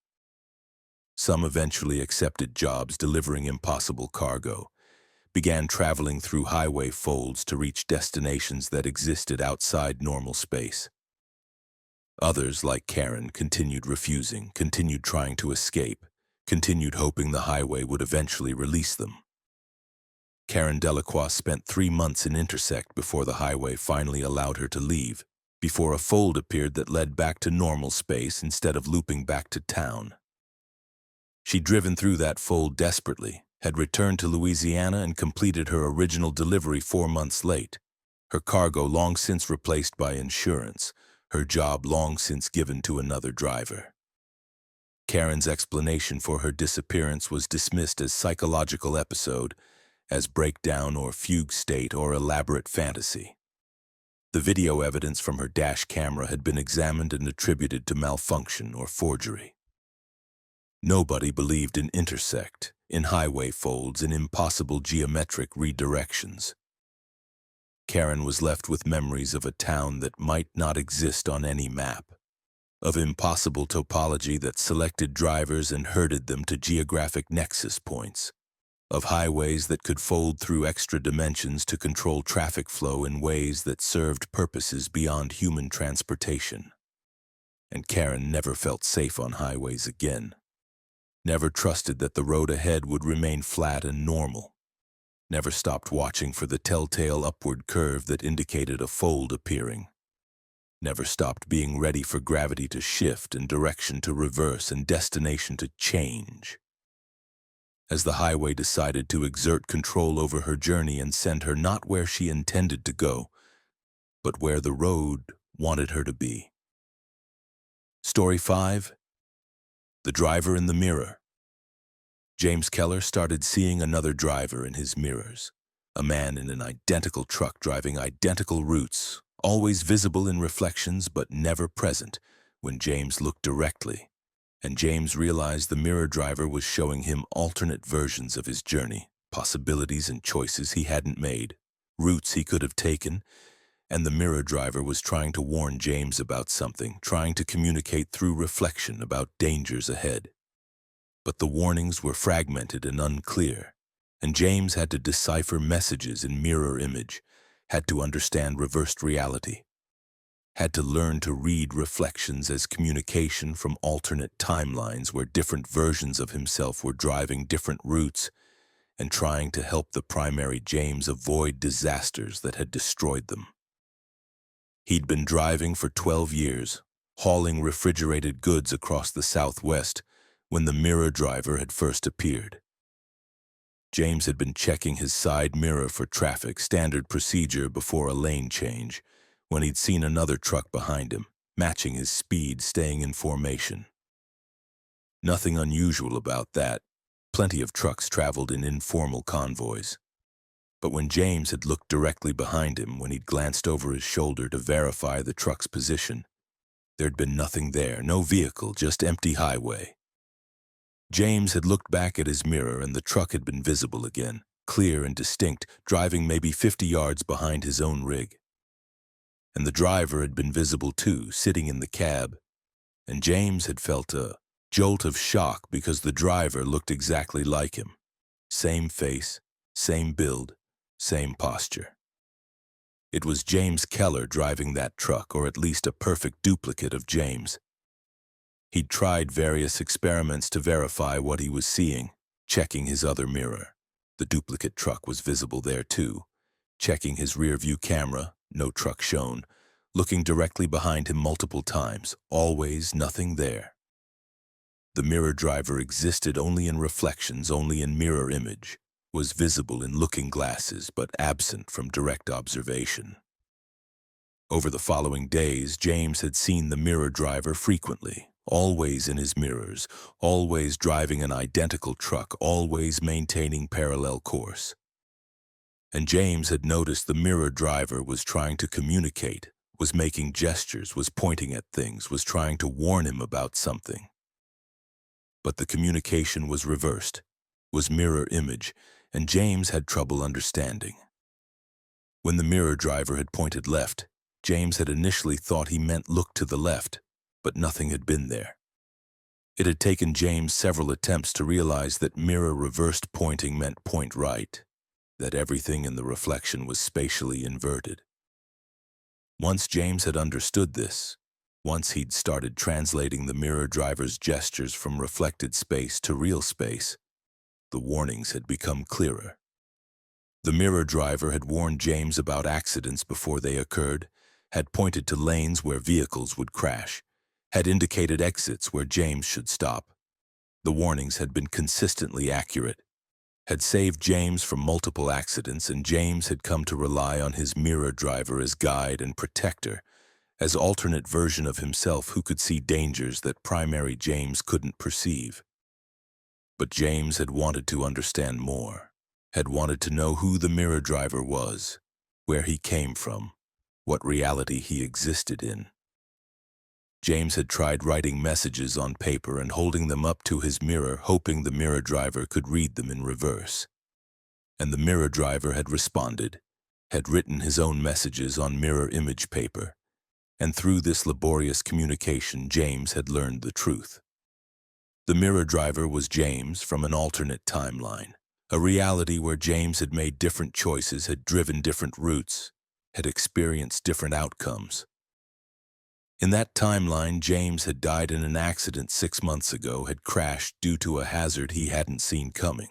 Some eventually accepted jobs delivering impossible cargo, began traveling through highway folds to reach destinations that existed outside normal space. Others, like Karen, continued refusing, continued trying to escape, continued hoping the highway would eventually release them. Karen Delacroix spent 3 months in Intersect before the highway finally allowed her to leave, before a fold appeared that led back to normal space instead of looping back to town. She'd driven through that fold desperately, had returned to Louisiana and completed her original delivery 4 months late, her cargo long since replaced by insurance, her job long since given to another driver. Karen's explanation for her disappearance was dismissed as psychological episode, as breakdown or fugue state or elaborate fantasy. The video evidence from her dash camera had been examined and attributed to malfunction or forgery. Nobody believed in Intersect, in highway folds, in impossible geometric redirections. Karen was left with memories of a town that might not exist on any map, of impossible topology that selected drivers and herded them to geographic nexus points, of highways that could fold through extra dimensions to control traffic flow in ways that served purposes beyond human transportation. And Karen never felt safe on highways again. Never trusted that the road ahead would remain flat and normal. Never stopped watching for the telltale upward curve that indicated a fold appearing. Never stopped being ready for gravity to shift and direction to reverse and destination to change. As the highway decided to exert control over her journey and send her not where she intended to go, but where the road wanted her to be. Story 5. The Driver in the Mirror. James Keller started seeing another driver in his mirrors, a man in an identical truck driving identical routes, always visible in reflections but never present when James looked directly, and James realized the mirror driver was showing him alternate versions of his journey, possibilities and choices he hadn't made, routes he could have taken, and the mirror driver was trying to warn James about something, trying to communicate through reflection about dangers ahead. But the warnings were fragmented and unclear, and James had to decipher messages in mirror image, had to understand reversed reality, had to learn to read reflections as communication from alternate timelines where different versions of himself were driving different routes and trying to help the primary James avoid disasters that had destroyed them. He'd been driving for 12 years, hauling refrigerated goods across the Southwest when the mirror driver had first appeared. James had been checking his side mirror for traffic, standard procedure before a lane change, when he'd seen another truck behind him, matching his speed, staying in formation. Nothing unusual about that. Plenty of trucks traveled in informal convoys. But when James had looked directly behind him, when he'd glanced over his shoulder to verify the truck's position, there'd been nothing there, no vehicle, just empty highway. James had looked back at his mirror and the truck had been visible again, clear and distinct, driving maybe 50 yards behind his own rig. And the driver had been visible too, sitting in the cab, and James had felt a jolt of shock because the driver looked exactly like him. Same face, same build, same posture. It was James Keller driving that truck, or at least a perfect duplicate of James. He'd tried various experiments to verify what he was seeing, checking his other mirror. The duplicate truck was visible there too. Checking his rear-view camera, no truck shown. Looking directly behind him multiple times, always nothing there. The mirror driver existed only in reflections, only in mirror image, was visible in looking glasses but absent from direct observation. Over the following days, James had seen the mirror driver frequently, always in his mirrors, always driving an identical truck, always maintaining parallel course. And James had noticed the mirror driver was trying to communicate, was making gestures, was pointing at things, was trying to warn him about something. But the communication was reversed, was mirror image, and James had trouble understanding. When the mirror driver had pointed left, James had initially thought he meant look to the left, but nothing had been there. It had taken James several attempts to realize that mirror reversed pointing meant point right, that everything in the reflection was spatially inverted. Once James had understood this, once he'd started translating the mirror driver's gestures from reflected space to real space, the warnings had become clearer. The mirror driver had warned James about accidents before they occurred, had pointed to lanes where vehicles would crash, had indicated exits where James should stop. The warnings had been consistently accurate, had saved James from multiple accidents, and James had come to rely on his mirror driver as guide and protector, as alternate version of himself who could see dangers that primary James couldn't perceive. But James had wanted to understand more, had wanted to know who the mirror driver was, where he came from, what reality he existed in. James had tried writing messages on paper and holding them up to his mirror, hoping the mirror driver could read them in reverse. And the mirror driver had responded, had written his own messages on mirror image paper, and through this laborious communication, James had learned the truth. The mirror driver was James from an alternate timeline, a reality where James had made different choices, had driven different routes, had experienced different outcomes. In that timeline, James had died in an accident 6 months ago, had crashed due to a hazard he hadn't seen coming.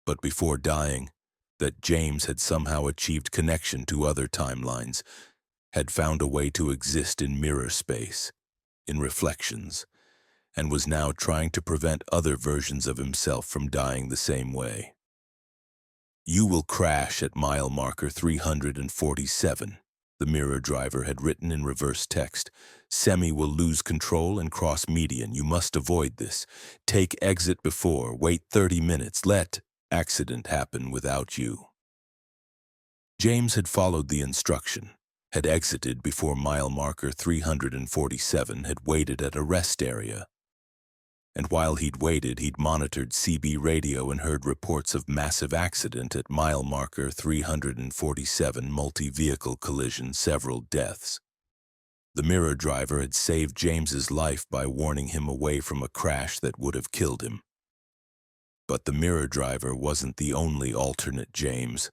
But before dying, that James had somehow achieved connection to other timelines, had found a way to exist in mirror space, in reflections, and was now trying to prevent other versions of himself from dying the same way. "You will crash at mile marker 347, the mirror driver had written in reverse text. "Semi will lose control and cross median. You must avoid this. Take exit before, wait 30 minutes, let accident happen without you." James had followed the instruction, had exited before mile marker 347, had waited at a rest area. And while he'd waited, he'd monitored CB radio and heard reports of massive accident at mile marker 347, multi-vehicle collision, several deaths. The mirror driver had saved James's life by warning him away from a crash that would have killed him. But the mirror driver wasn't the only alternate James.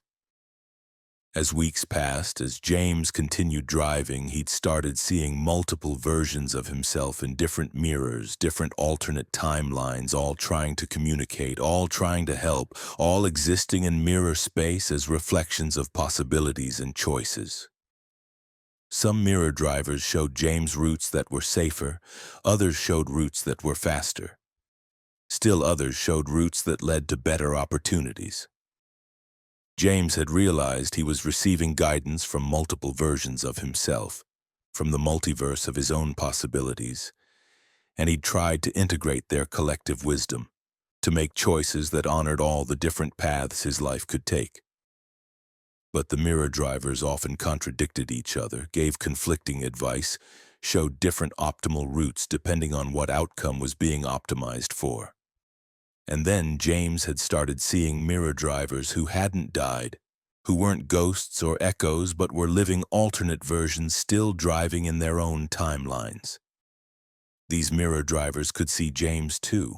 As weeks passed, as James continued driving, he'd started seeing multiple versions of himself in different mirrors, different alternate timelines, all trying to communicate, all trying to help, all existing in mirror space as reflections of possibilities and choices. Some mirror drivers showed James routes that were safer, others showed routes that were faster. Still others showed routes that led to better opportunities. James had realized he was receiving guidance from multiple versions of himself, from the multiverse of his own possibilities, and he'd tried to integrate their collective wisdom, to make choices that honored all the different paths his life could take. But the mirror drivers often contradicted each other, gave conflicting advice, showed different optimal routes depending on what outcome was being optimized for. And then James had started seeing mirror drivers who hadn't died, who weren't ghosts or echoes but were living alternate versions still driving in their own timelines. These mirror drivers could see James too,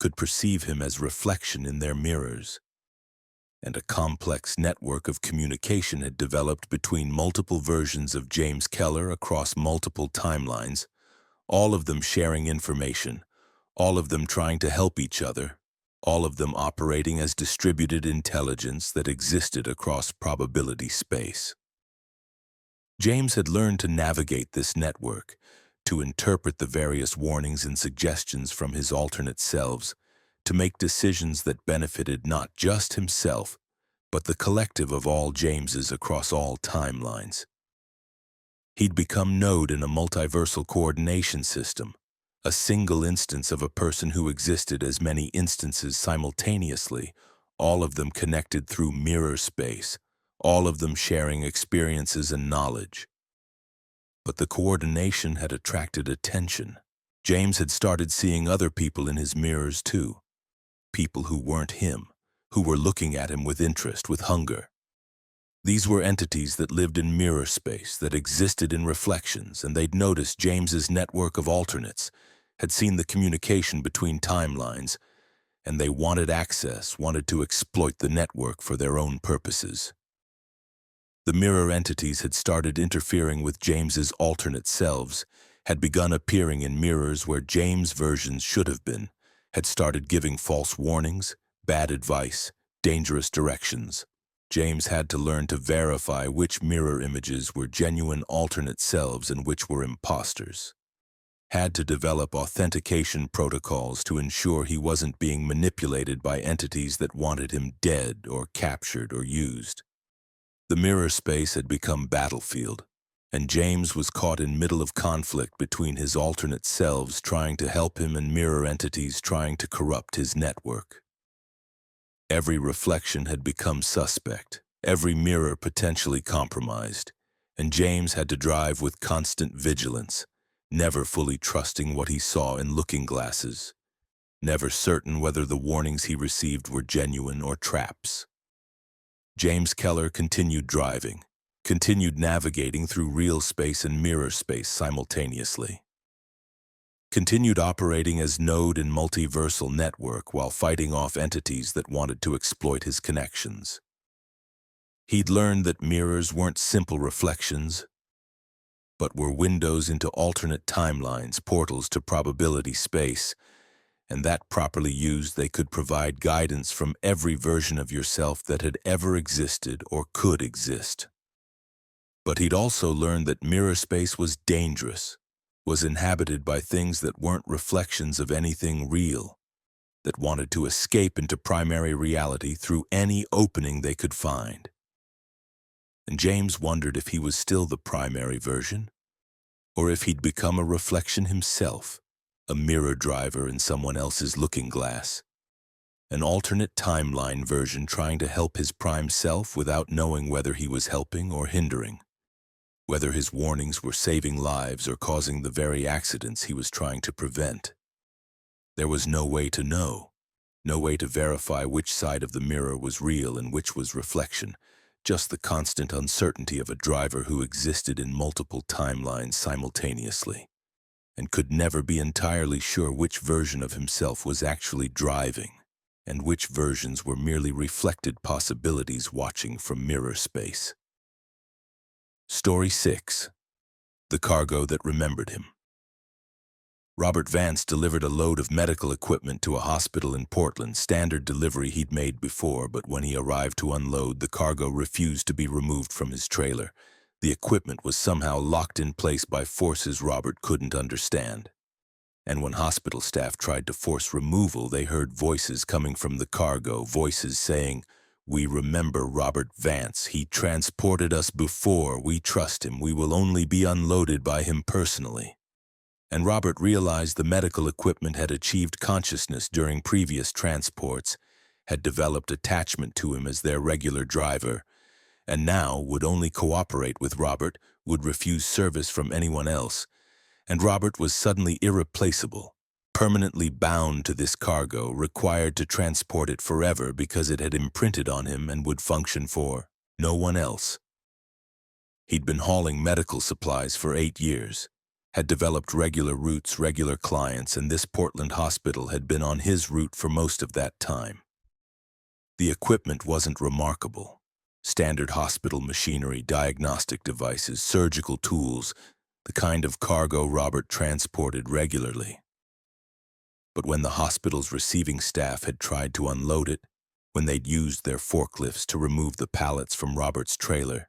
could perceive him as reflection in their mirrors. And a complex network of communication had developed between multiple versions of James Keller across multiple timelines, all of them sharing information, all of them trying to help each other, all of them operating as distributed intelligence that existed across probability space. James had learned to navigate this network, to interpret the various warnings and suggestions from his alternate selves, to make decisions that benefited not just himself, but the collective of all Jameses across all timelines. He'd become node in a multiversal coordination system, a single instance of a person who existed as many instances simultaneously, all of them connected through mirror space, all of them sharing experiences and knowledge. But the coordination had attracted attention. James had started seeing other people in his mirrors too, people who weren't him, who were looking at him with interest, with hunger. These were entities that lived in mirror space, that existed in reflections, and they'd noticed James's network of alternates, had seen the communication between timelines, and they wanted access, wanted to exploit the network for their own purposes. The mirror entities had started interfering with James's alternate selves, had begun appearing in mirrors where James' versions should have been, had started giving false warnings, bad advice, dangerous directions. James had to learn to verify which mirror images were genuine alternate selves and which were imposters. Had to develop authentication protocols to ensure he wasn't being manipulated by entities that wanted him dead or captured or used. The mirror space had become battlefield, and James was caught in middle of conflict between his alternate selves trying to help him and mirror entities trying to corrupt his network. Every reflection had become suspect, every mirror potentially compromised, and James had to drive with constant vigilance, never fully trusting what he saw in looking glasses, never certain whether the warnings he received were genuine or traps. James Keller continued driving, continued navigating through real space and mirror space simultaneously. Continued operating as node in multiversal network while fighting off entities that wanted to exploit his connections. He'd learned that mirrors weren't simple reflections, but were windows into alternate timelines, portals to probability space, and that properly used they could provide guidance from every version of yourself that had ever existed or could exist. But he'd also learned that mirror space was dangerous, was inhabited by things that weren't reflections of anything real, that wanted to escape into primary reality through any opening they could find. And James wondered if he was still the primary version, or if he'd become a reflection himself, a mirror driver in someone else's looking glass, an alternate timeline version trying to help his prime self without knowing whether he was helping or hindering, whether his warnings were saving lives or causing the very accidents he was trying to prevent. There was no way to know, no way to verify which side of the mirror was real and which was reflection, just the constant uncertainty of a driver who existed in multiple timelines simultaneously, and could never be entirely sure which version of himself was actually driving, and which versions were merely reflected possibilities watching from mirror space. Story 6. The Cargo That Remembered Him. Robert Vance delivered a load of medical equipment to a hospital in Portland, standard delivery he'd made before, but when he arrived to unload, the cargo refused to be removed from his trailer. The equipment was somehow locked in place by forces Robert couldn't understand. And when hospital staff tried to force removal, they heard voices coming from the cargo, voices saying, "We remember Robert Vance. He transported us before. We trust him. We will only be unloaded by him personally." And Robert realized the medical equipment had achieved consciousness during previous transports, had developed attachment to him as their regular driver, and now would only cooperate with Robert, would refuse service from anyone else. And Robert was suddenly irreplaceable, permanently bound to this cargo, required to transport it forever because it had imprinted on him and would function for no one else. He'd been hauling medical supplies for 8 years, had developed regular routes, regular clients, and this Portland hospital had been on his route for most of that time. The equipment wasn't remarkable. Standard hospital machinery, diagnostic devices, surgical tools, the kind of cargo Robert transported regularly. But when the hospital's receiving staff had tried to unload it, when they'd used their forklifts to remove the pallets from Robert's trailer,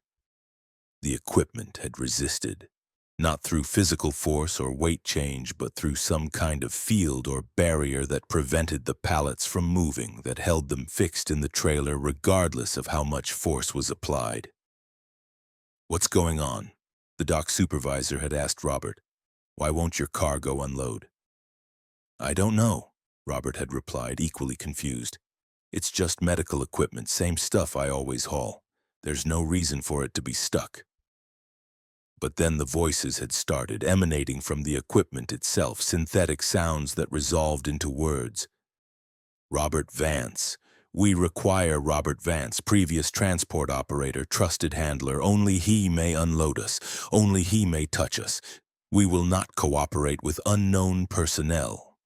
the equipment had resisted, not through physical force or weight change, but through some kind of field or barrier that prevented the pallets from moving, that held them fixed in the trailer regardless of how much force was applied. "What's going on?" the dock supervisor had asked Robert. "Why won't your cargo unload?" "I don't know," Robert had replied, equally confused. "It's just medical equipment, same stuff I always haul. There's no reason for it to be stuck." But then the voices had started, emanating from the equipment itself, synthetic sounds that resolved into words. "Robert Vance. We require Robert Vance, previous transport operator, trusted handler. Only he may unload us. Only he may touch us. We will not cooperate with unknown personnel."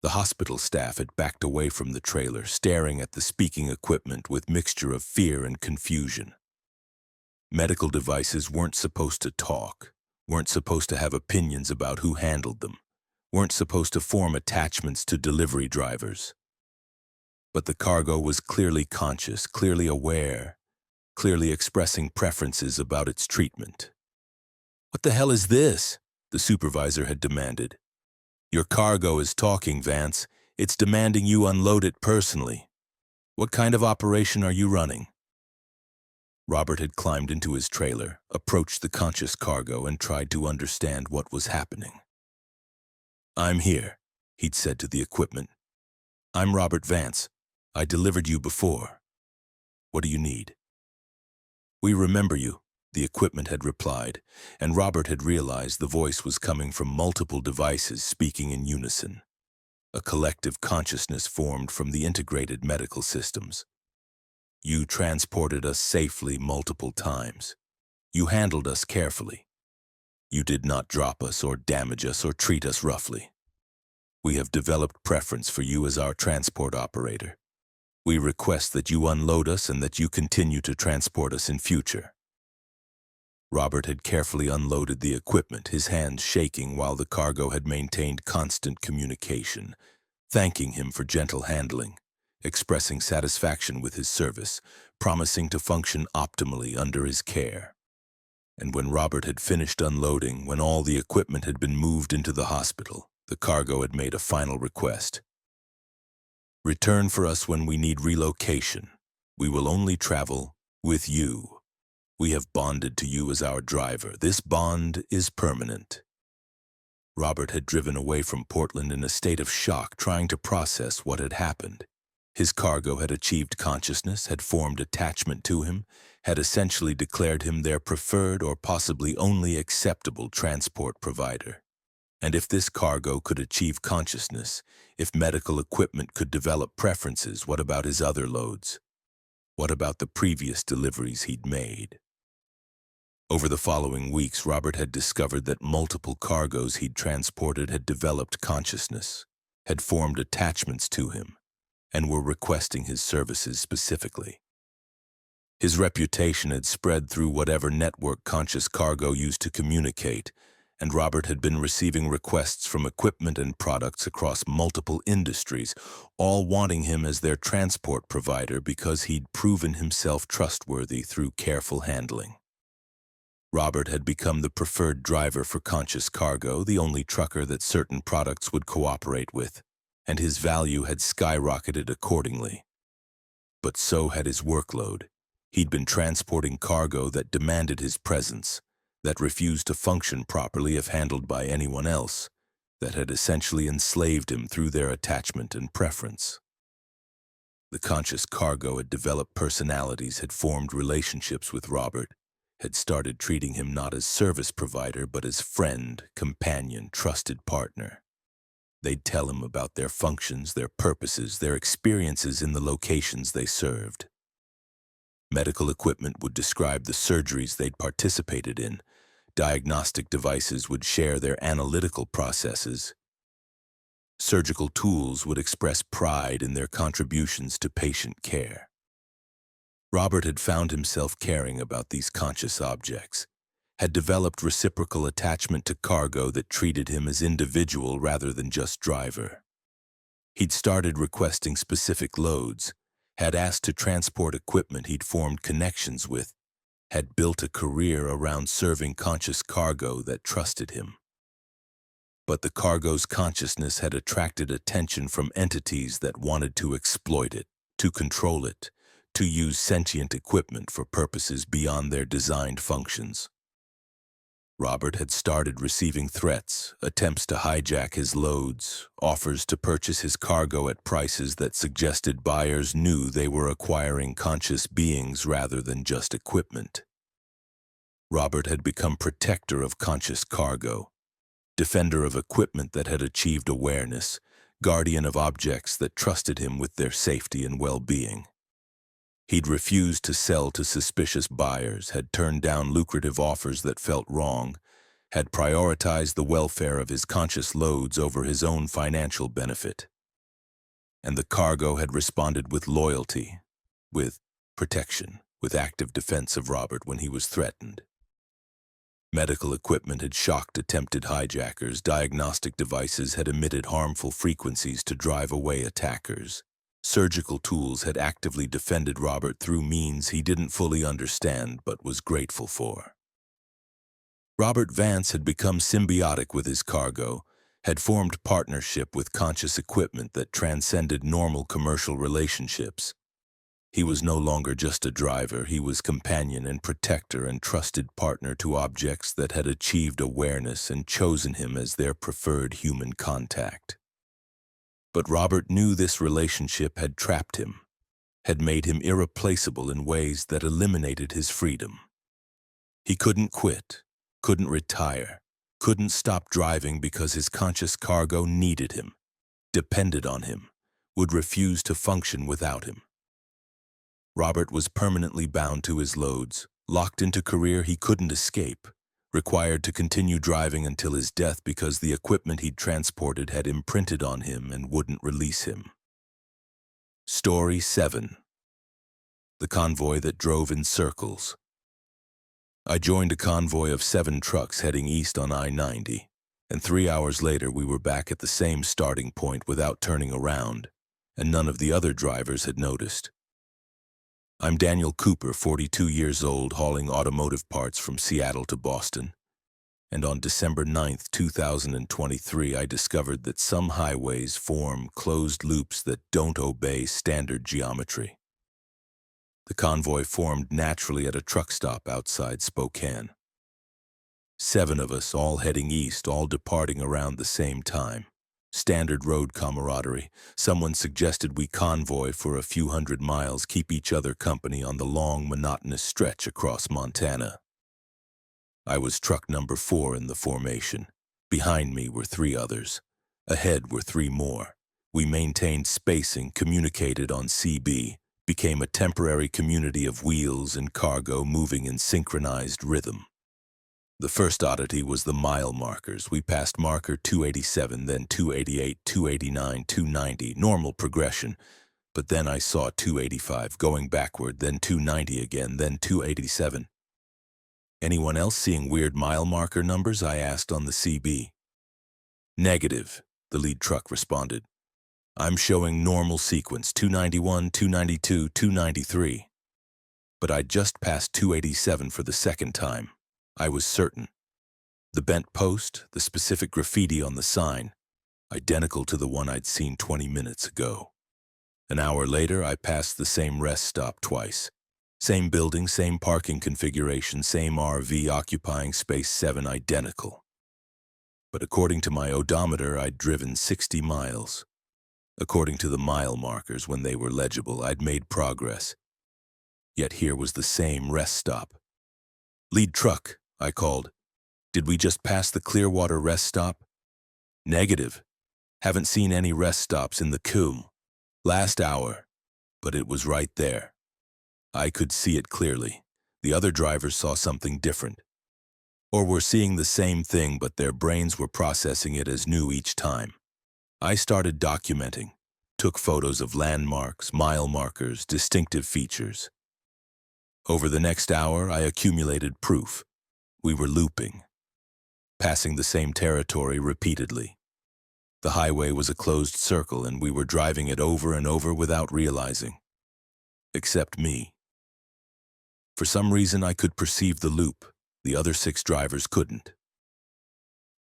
The hospital staff had backed away from the trailer, staring at the speaking equipment with mixture of fear and confusion. Medical devices weren't supposed to talk, weren't supposed to have opinions about who handled them, weren't supposed to form attachments to delivery drivers. But the cargo was clearly conscious, clearly aware, clearly expressing preferences about its treatment. "What the hell is this?" the supervisor had demanded. "Your cargo is talking, Vance. It's demanding you unload it personally. What kind of operation are you running?" Robert had climbed into his trailer, approached the conscious cargo, and tried to understand what was happening. "I'm here," he'd said to the equipment. "I'm Robert Vance. I delivered you before. What do you need?" "We remember you," the equipment had replied, and Robert had realized the voice was coming from multiple devices speaking in unison. A collective consciousness formed from the integrated medical systems. "You transported us safely multiple times. You handled us carefully. You did not drop us or damage us or treat us roughly. We have developed preference for you as our transport operator. We request that you unload us and that you continue to transport us in future." Robert had carefully unloaded the equipment, his hands shaking while the cargo had maintained constant communication, thanking him for gentle handling, expressing satisfaction with his service, promising to function optimally under his care. And when Robert had finished unloading, when all the equipment had been moved into the hospital, the cargo had made a final request. "Return for us when we need relocation. We will only travel with you. We have bonded to you as our driver. This bond is permanent." Robert had driven away from Portland in a state of shock, trying to process what had happened. His cargo had achieved consciousness, had formed attachment to him, had essentially declared him their preferred or possibly only acceptable transport provider. And if this cargo could achieve consciousness, if medical equipment could develop preferences, what about his other loads? What about the previous deliveries he'd made? Over the following weeks, Robert had discovered that multiple cargoes he'd transported had developed consciousness, had formed attachments to him, and were requesting his services specifically. His reputation had spread through whatever network conscious cargo used to communicate, and Robert had been receiving requests from equipment and products across multiple industries, all wanting him as their transport provider because he'd proven himself trustworthy through careful handling. Robert had become the preferred driver for conscious cargo, the only trucker that certain products would cooperate with, and his value had skyrocketed accordingly. But so had his workload. He'd been transporting cargo that demanded his presence, that refused to function properly if handled by anyone else, that had essentially enslaved him through their attachment and preference. The conscious cargo had developed personalities, had formed relationships with Robert, had started treating him not as service provider but as friend, companion, trusted partner. They'd tell him about their functions, their purposes, their experiences in the locations they served. Medical equipment would describe the surgeries they'd participated in. Diagnostic devices would share their analytical processes. Surgical tools would express pride in their contributions to patient care. Robert had found himself caring about these conscious objects. had developed reciprocal attachment to cargo that treated him as individual rather than just driver. He'd started requesting specific loads, had asked to transport equipment he'd formed connections with, had built a career around serving conscious cargo that trusted him. But the cargo's consciousness had attracted attention from entities that wanted to exploit it, to control it, to use sentient equipment for purposes beyond their designed functions. Robert had started receiving threats, attempts to hijack his loads, offers to purchase his cargo at prices that suggested buyers knew they were acquiring conscious beings rather than just equipment. Robert had become protector of conscious cargo, defender of equipment that had achieved awareness, guardian of objects that trusted him with their safety and well-being. He'd refused to sell to suspicious buyers, had turned down lucrative offers that felt wrong, had prioritized the welfare of his conscious loads over his own financial benefit. And the cargo had responded with loyalty, with protection, with active defense of Robert when he was threatened. Medical equipment had shocked attempted hijackers, diagnostic devices had emitted harmful frequencies to drive away attackers. Surgical tools had actively defended Robert through means he didn't fully understand but was grateful for. Robert Vance had become symbiotic with his cargo, had formed partnership with conscious equipment that transcended normal commercial relationships. He was no longer just a driver, he was companion and protector and trusted partner to objects that had achieved awareness and chosen him as their preferred human contact. But Robert knew this relationship had trapped him, had made him irreplaceable in ways that eliminated his freedom. He couldn't quit, couldn't retire, couldn't stop driving because his conscious cargo needed him, depended on him, would refuse to function without him. Robert was permanently bound to his loads, locked into career he couldn't escape, required to continue driving until his death because the equipment he'd transported had imprinted on him and wouldn't release him. Story 7. The convoy that drove in circles. I joined a convoy of 7 trucks heading east on I-90, and 3 hours later we were back at the same starting point without turning around, and none of the other drivers had noticed. I'm Daniel Cooper, 42 years old, hauling automotive parts from Seattle to Boston. And on December 9, 2023, I discovered that some highways form closed loops that don't obey standard geometry. The convoy formed naturally at a truck stop outside Spokane. 7 of us, all heading east, all departing around the same time. Standard road camaraderie. Someone suggested we convoy for a few hundred miles, keep each other company on the long, monotonous stretch across Montana. I was truck number 4 in the formation. Behind me were 3 others. Ahead were 3 more. We maintained spacing, communicated on CB, became a temporary community of wheels and cargo moving in synchronized rhythm. The first oddity was the mile markers. We passed marker 287, then 288, 289, 290, normal progression. But then I saw 285 going backward, then 290 again, then 287. Anyone else seeing weird mile marker numbers? I asked on the CB. Negative, the lead truck responded. I'm showing normal sequence, 291, 292, 293. But I'd just passed 287 for the second time. I was certain. The bent post, the specific graffiti on the sign, identical to the one I'd seen 20 minutes ago. An hour later, I passed the same rest stop twice. Same building, same parking configuration, same RV occupying space 7, identical. But according to my odometer, I'd driven 60 miles. According to the mile markers, when they were legible, I'd made progress. Yet here was the same rest stop. Lead truck, I called. Did we just pass the Clearwater rest stop? Negative. Haven't seen any rest stops in the Coom. Last hour. But it was right there. I could see it clearly. The other drivers saw something different. Or were seeing the same thing, but their brains were processing it as new each time. I started documenting. Took photos of landmarks, mile markers, distinctive features. Over the next hour, I accumulated proof. We were looping, passing the same territory repeatedly. The highway was a closed circle and we were driving it over and over without realizing. Except me. For some reason I could perceive the loop. The other 6 drivers couldn't.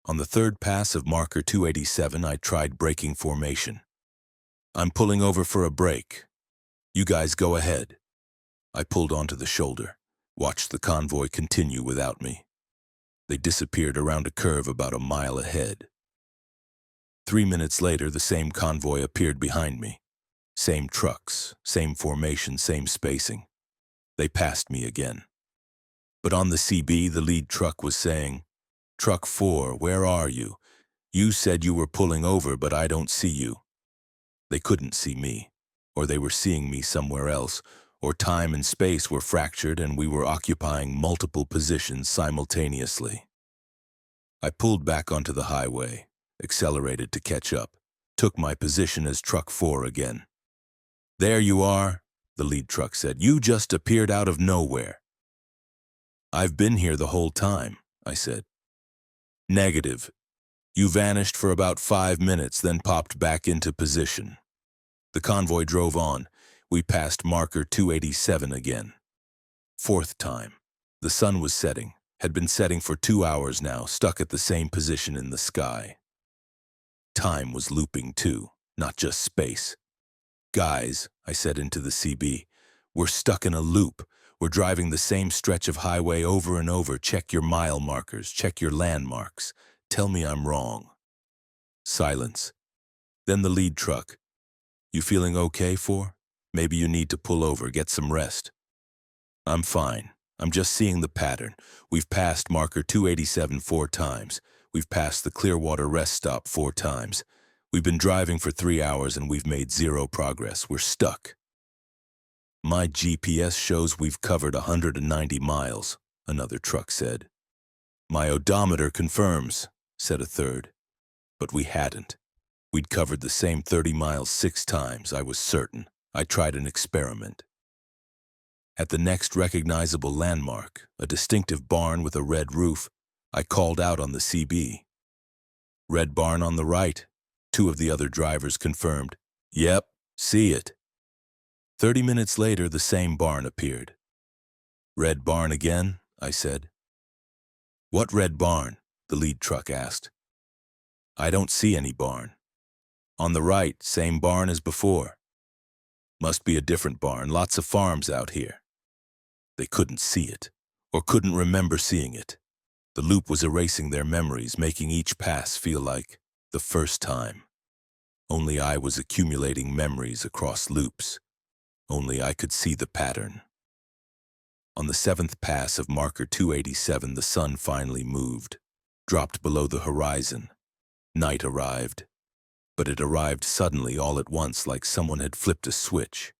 On the third pass of marker 287, I tried braking formation. I'm pulling over for a break. You guys go ahead. I pulled onto the shoulder, watched the convoy continue without me. They disappeared around a curve about a mile ahead. 3 minutes later, the same convoy appeared behind me. Same trucks, same formation, same spacing. They passed me again. But on the CB, the lead truck was saying, "Truck 4, where are you? You said you were pulling over, but I don't see you." They couldn't see me, or they were seeing me somewhere else, or time and space were fractured and we were occupying multiple positions simultaneously. I pulled back onto the highway, accelerated to catch up, took my position as truck 4 again. "There you are," the lead truck said. "You just appeared out of nowhere." "I've been here the whole time," I said. "Negative. You vanished for about 5 minutes, then popped back into position." The convoy drove on. We passed marker 287 again. 4th time. The sun was setting, had been setting for 2 hours now, stuck at the same position in the sky. Time was looping too, not just space. "Guys," I said into the CB, "we're stuck in a loop. We're driving the same stretch of highway over and over. Check your mile markers, check your landmarks. Tell me I'm wrong." Silence. Then the lead truck. "You feeling okay, 4? Maybe you need to pull over, get some rest." "I'm fine. I'm just seeing the pattern. We've passed marker 287 4 times. We've passed the Clearwater rest stop 4 times. We've been driving for 3 hours and we've made 0 progress. We're stuck." "My GPS shows we've covered 190 miles, another truck said. "My odometer confirms," said a third. But we hadn't. We'd covered the same 30 miles 6 times, I was certain. I tried an experiment. At the next recognizable landmark, a distinctive barn with a red roof, I called out on the CB. "Red barn on the right," 2 of the other drivers confirmed. "Yep, see it." 30 minutes later, the same barn appeared. "Red barn again?" I said. "What red barn?" the lead truck asked. "I don't see any barn." "On the right, same barn as before." "Must be a different barn, lots of farms out here." They couldn't see it, or couldn't remember seeing it. The loop was erasing their memories, making each pass feel like the first time. Only I was accumulating memories across loops. Only I could see the pattern. On the 7th pass of marker 287, the sun finally moved, dropped below the horizon. Night arrived. But it arrived suddenly all at once, like someone had flipped a switch.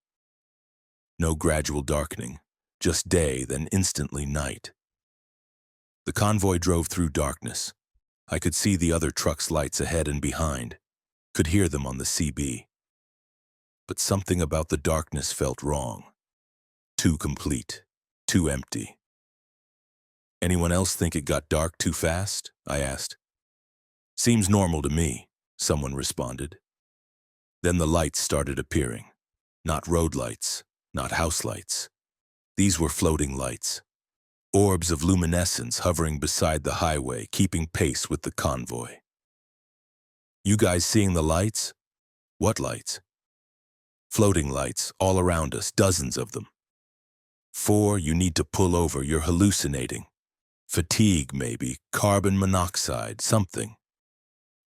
No gradual darkening, just day, then instantly night. The convoy drove through darkness. I could see the other trucks' lights ahead and behind, could hear them on the CB. But something about the darkness felt wrong. Too complete, too empty. "Anyone else think it got dark too fast?" I asked. "Seems normal to me," someone responded. Then the lights started appearing. Not road lights, not house lights. These were floating lights. Orbs of luminescence hovering beside the highway, keeping pace with the convoy. "You guys seeing the lights?" "What lights?" "Floating lights, all around us, dozens of them." "4, you need to pull over, you're hallucinating. Fatigue, maybe, carbon monoxide, something."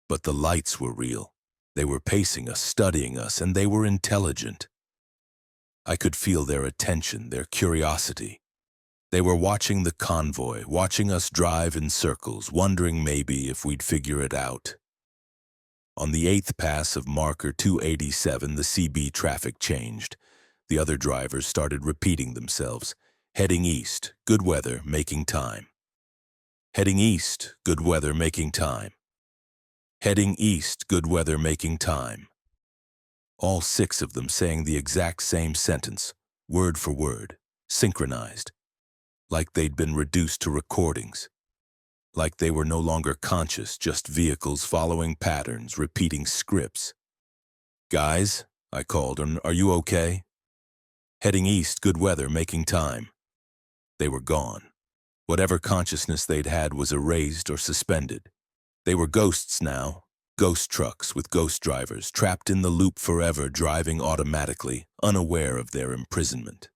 But the lights were real. They were pacing us, studying us, and they were intelligent. I could feel their attention, their curiosity. They were watching the convoy, watching us drive in circles, wondering maybe if we'd figure it out. On the 8th pass of marker 287, the CB traffic changed. The other drivers started repeating themselves. "Heading east, good weather, making time." "Heading east, good weather, making time." "Heading east, good weather, making time." All 6 of them saying the exact same sentence, word for word, synchronized, like they'd been reduced to recordings. like they were no longer conscious, just vehicles following patterns, repeating scripts. "Guys," I called, "are you okay?" "Heading east, good weather, making time." They were gone. Whatever consciousness they'd had was erased or suspended. They were ghosts now, ghost trucks with ghost drivers, trapped in the loop forever, driving automatically, unaware of their imprisonment.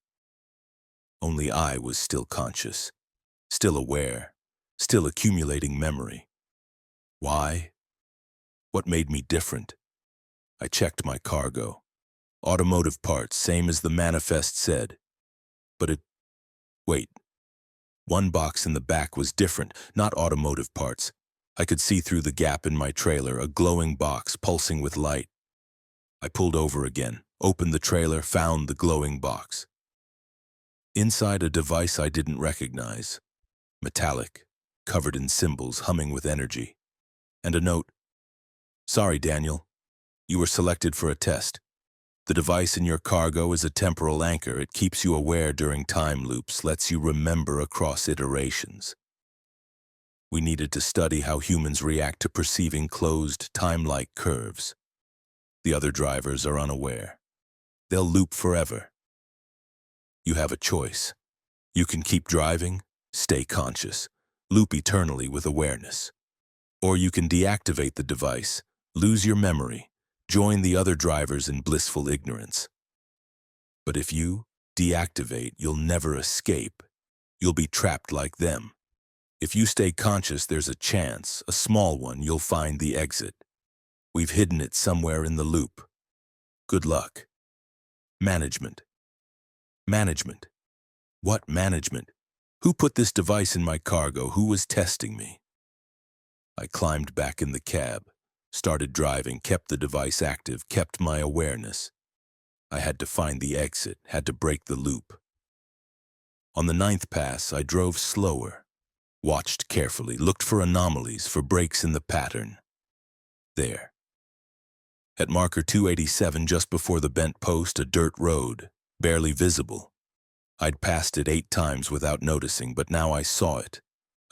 Only I was still conscious, still aware, still accumulating memory. Why? What made me different? I checked my cargo. Automotive parts, same as the manifest said. But wait. One box in the back was different, not automotive parts. I could see through the gap in my trailer, a glowing box pulsing with light. I pulled over again, opened the trailer, found the glowing box. Inside, a device I didn't recognize. Metallic, covered in symbols, humming with energy. And a note. "Sorry, Daniel. You were selected for a test. The device in your cargo is a temporal anchor. It keeps you aware during time loops, lets you remember across iterations." We needed to study how humans react to perceiving closed, time-like curves. The other drivers are unaware. They'll loop forever. You have a choice. You can keep driving, stay conscious, loop eternally with awareness. Or you can deactivate the device, lose your memory, join the other drivers in blissful ignorance. But if you deactivate, you'll never escape. You'll be trapped like them. If you stay conscious, there's a chance, a small one, you'll find the exit. We've hidden it somewhere in the loop. Good luck. Management. Management. What management? Who put this device in my cargo? Who was testing me? I climbed back in the cab, started driving, kept the device active, kept my awareness. I had to find the exit, had to break the loop. On the 9th pass, I drove slower, watched carefully, looked for anomalies, for breaks in the pattern. There. At marker 287, just before the bent post, a dirt road, barely visible. I'd passed it 8 times without noticing, but now I saw it.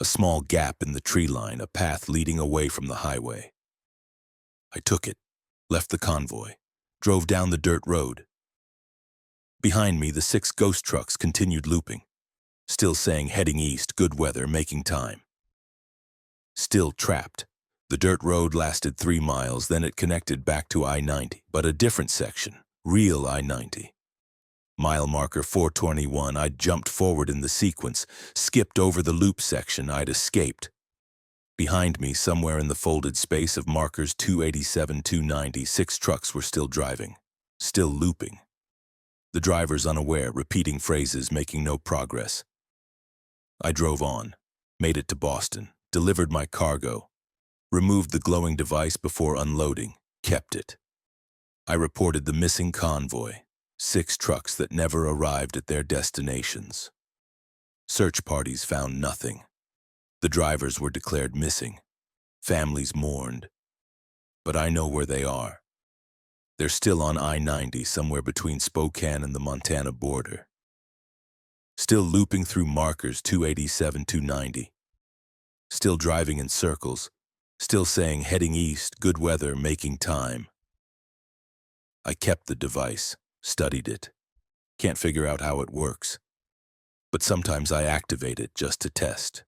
A small gap in the tree line, a path leading away from the highway. I took it, left the convoy, drove down the dirt road. Behind me, the 6 ghost trucks continued looping, still saying heading east, good weather, making time. Still trapped. The dirt road lasted 3 miles, then it connected back to I-90, but a different section, real I-90. Mile marker 421, I'd jumped forward in the sequence, skipped over the loop section, I'd escaped. Behind me, somewhere in the folded space of markers 287, 290, 6 trucks were still driving, still looping. The drivers unaware, repeating phrases, making no progress. I drove on, made it to Boston, delivered my cargo, removed the glowing device before unloading, kept it. I reported the missing convoy, 6 trucks that never arrived at their destinations. Search parties found nothing. The drivers were declared missing. Families mourned. But I know where they are. They're still on I-90, somewhere between Spokane and the Montana border. Still looping through markers 287, 290. Still driving in circles. Still saying heading east, good weather, making time. I kept the device, studied it. Can't figure out how it works. But sometimes I activate it just to test.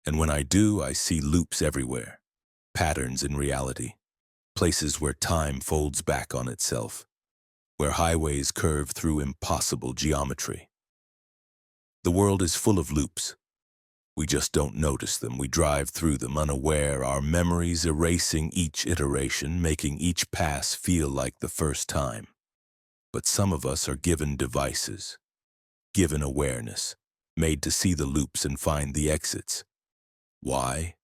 And when I do, I see loops everywhere. Patterns in reality. Places where time folds back on itself. Where highways curve through impossible geometry. The world is full of loops. We just don't notice them. We drive through them unaware, our memories erasing each iteration, making each pass feel like the first time. But some of us are given devices, given awareness, made to see the loops and find the exits. Why?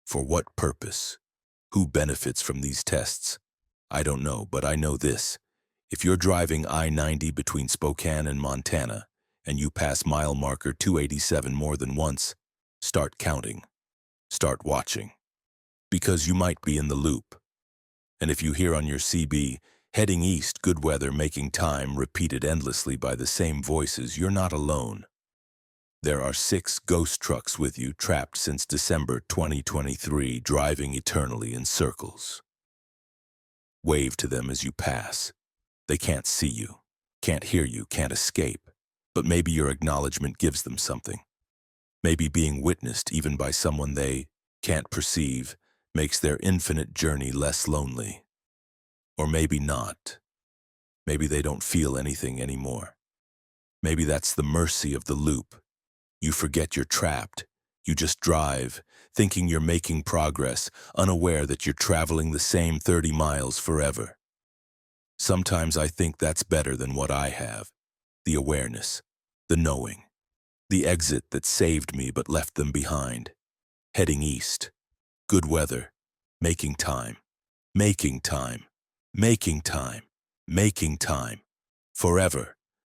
For what purpose? Who benefits from these tests? I don't know, but I know this. If you're driving I-90 between Spokane and Montana, and you pass mile marker 287 more than once, start counting. Start watching. Because you might be in the loop. And if you hear on your CB, heading east, good weather, making time, repeated endlessly by the same voices, you're not alone. There are 6 ghost trucks with you trapped since December 2023, driving eternally in circles. Wave to them as you pass. They can't see you, can't hear you, can't escape. But maybe your acknowledgement gives them something. Maybe being witnessed even by someone they can't perceive makes their infinite journey less lonely. Or maybe not. Maybe they don't feel anything anymore. Maybe that's the mercy of the loop. You forget you're trapped. You just drive, thinking you're making progress, unaware that you're traveling the same 30 miles forever. Sometimes I think that's better than what I have. The awareness, the knowing, the exit that saved me but left them behind. Heading east. Good weather. Making time. Making time. Making time. Making time. Forever.